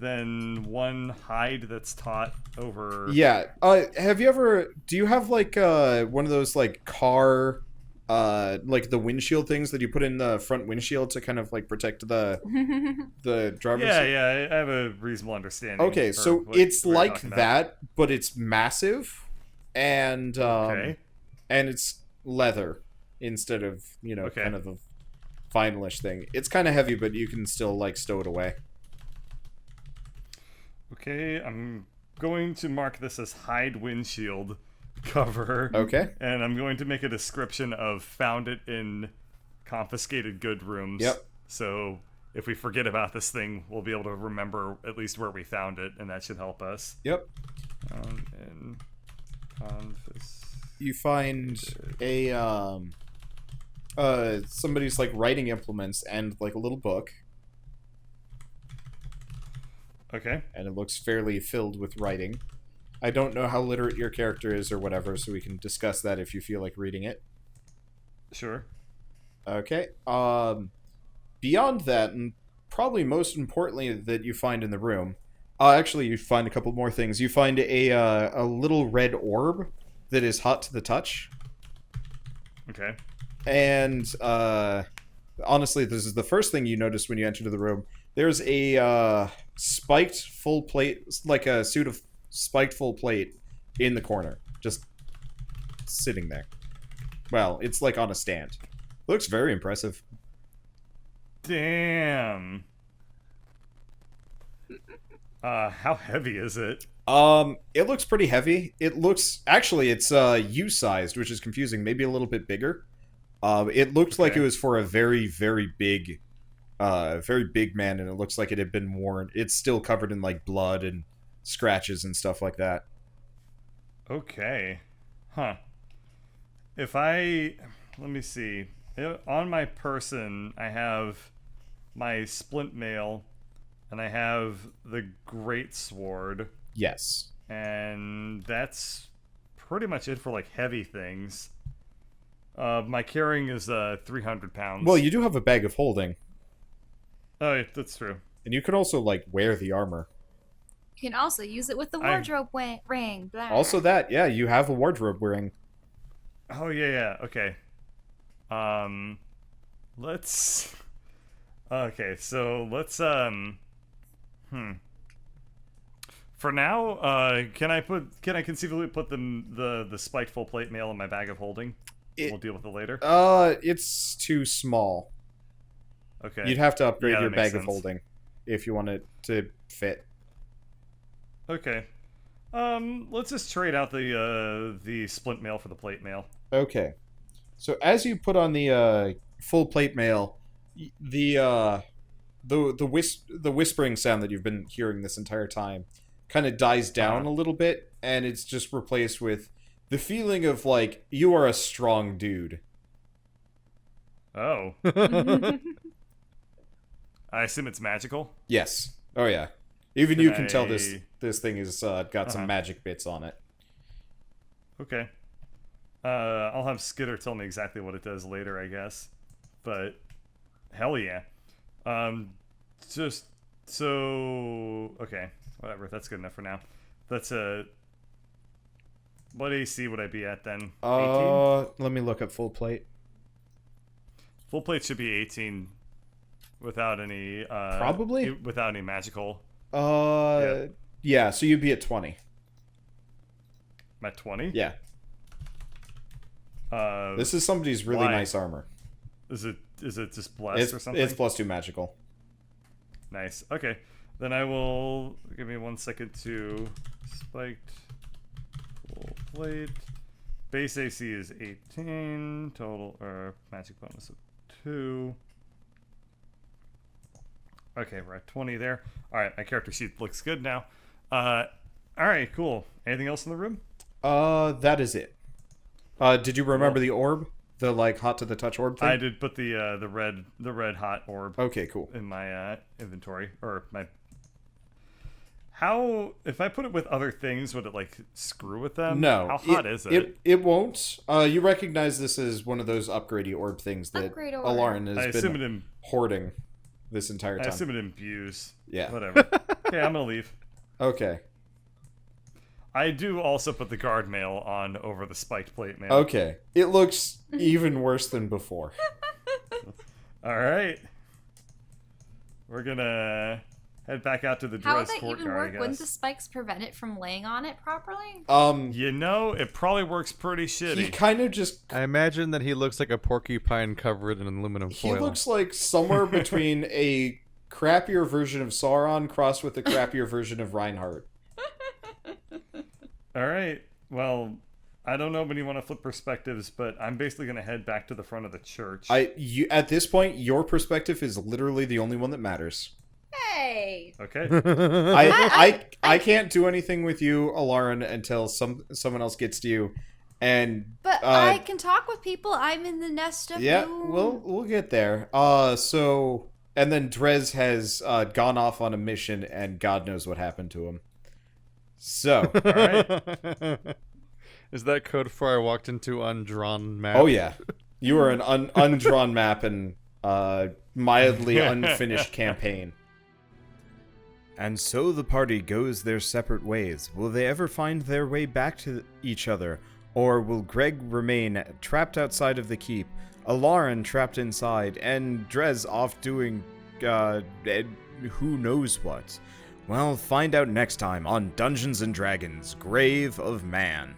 Then 1 hide that's taught over. Yeah. Have you ever? Do you have like one of those like car, like the windshield things that you put in the front windshield to kind of like protect the driver's? Yeah. I have a reasonable understanding. Okay, for so what it's we're like talking about. that, but it's massive, and Okay. and it's leather instead of Okay. kind of a finalish thing. It's kind of heavy, but you can still like stow it away. Okay, I'm going to mark this as hide windshield cover. Okay. And I'm going to make a description of found it in confiscated good rooms. Yep. So if we forget about this thing, we'll be able to remember at least where we found it, and that should help us. Yep. And You find a somebody's like writing implements and like a little book, Okay. and it looks fairly filled with writing. I don't know how literate your character is or whatever, so we can discuss that if you feel like reading it. Sure. Okay. Beyond that, and probably most importantly that you find in the room, actually you find a couple more things. You find a little red orb that is hot to the touch, Okay. and honestly, this is the first thing you notice when you enter the room. There's a spiked full plate, like a suit of spiked full plate, in the corner, just sitting there. Well, it's like on a stand. Looks very impressive. Damn. How heavy is it? It looks pretty heavy. It looks actually it's U-sized, which is confusing. Maybe a little bit bigger. It looked like it Okay. was for a very big man, and it looks like it had been worn. It's still covered in like blood and scratches and stuff like that. Okay. Huh. If I... Let me see. On my person, I have my splint mail, and I have the great sword, Yes. and that's pretty much it for like heavy things. My carrying is 300 pounds. Well, you do have a bag of holding, Oh, yeah, that's true. and you can also like wear the armor. You can also use it with the I- wardrobe ring. Blah. Also, that you have a wardrobe wearing. Oh yeah. Okay. Let's. Okay, so let's For now, can I conceivably put the spiked full plate mail in my bag of holding? We'll deal with it later. It's too small. Okay. You'd have to upgrade Yeah, that your makes bag of sense. holding if you want it to fit. Okay. Let's just trade out the splint mail for the plate mail. Okay. So as you put on the full plate mail, the whispering sound that you've been hearing this entire time kind of dies down Uh-huh. a little bit, and it's just replaced with the feeling of like you are a strong dude. Oh. I assume it's magical. Yes. Oh yeah. Even Can you can tell this I- thing is got some Uh-huh. magic bits on it. Okay. I'll have Skitter tell me exactly what it does later, I guess. But hell yeah. Just so okay, whatever. That's good enough for now. That's What AC would I be at then? 18? Let me look at full plate. Full plate should be 18 without any Probably without any magical. Yeah, so you'd be at 20. I'm at 20? Yeah. This is somebody's really why? nice armor. Is it just blessed or something? It's +2 magical. Nice. Okay. Then I will give me 1 second to spiked full plate. Base AC is 18. Total or magic bonus of 2. Okay, we're at 20 there. Alright, my character sheet looks good now. Alright, cool. Anything else in the room? That is it. Did you remember the orb? The like hot to the touch orb thing? I did put the red hot orb Okay, cool. in my inventory, or my. How, if I put it with other things, would it like screw with them? No. How hot is it? It won't. You recognize this as one of those upgradey orb things that Upgrade orb. Alarin I has assume been hoarding this entire I time. assume it imbues. Yeah. Whatever. Okay, I'm gonna leave. Okay. I do also put the guard mail on over the spiked plate mail. Okay. It looks even worse than before. All right. We're gonna head back out to the How would dress that even courtyard, work? I Wouldn't guess. the spikes prevent it from laying on it properly? You know, it probably works pretty shitty. He kind of just I imagine that he looks like a porcupine covered in aluminum foil. He looks like somewhere between a crappier version of Sauron crossed with a crappier version of Reinhardt. All right. Well, I don't know when you want to flip perspectives, but I'm basically going to head back to the front of the church. At this point, your perspective is literally the only one that matters. Hey! Okay. I can't do anything with you, Alarin, until someone else gets to you. And But I can talk with people. I'm in the nest of yeah, doom. we'll get there. And then Drez has gone off on a mission, and God knows what happened to him. So, All right. Is that code for I walked into undrawn map? oh yeah, you are an undrawn map and mildly unfinished campaign. And so the party goes their separate ways. Will they ever find their way back to each other? Or will Greg remain trapped outside of the keep, Alarin trapped inside, and Drez off doing, who knows what? Well, find out next time on Dungeons & Dragons: Grave of Man.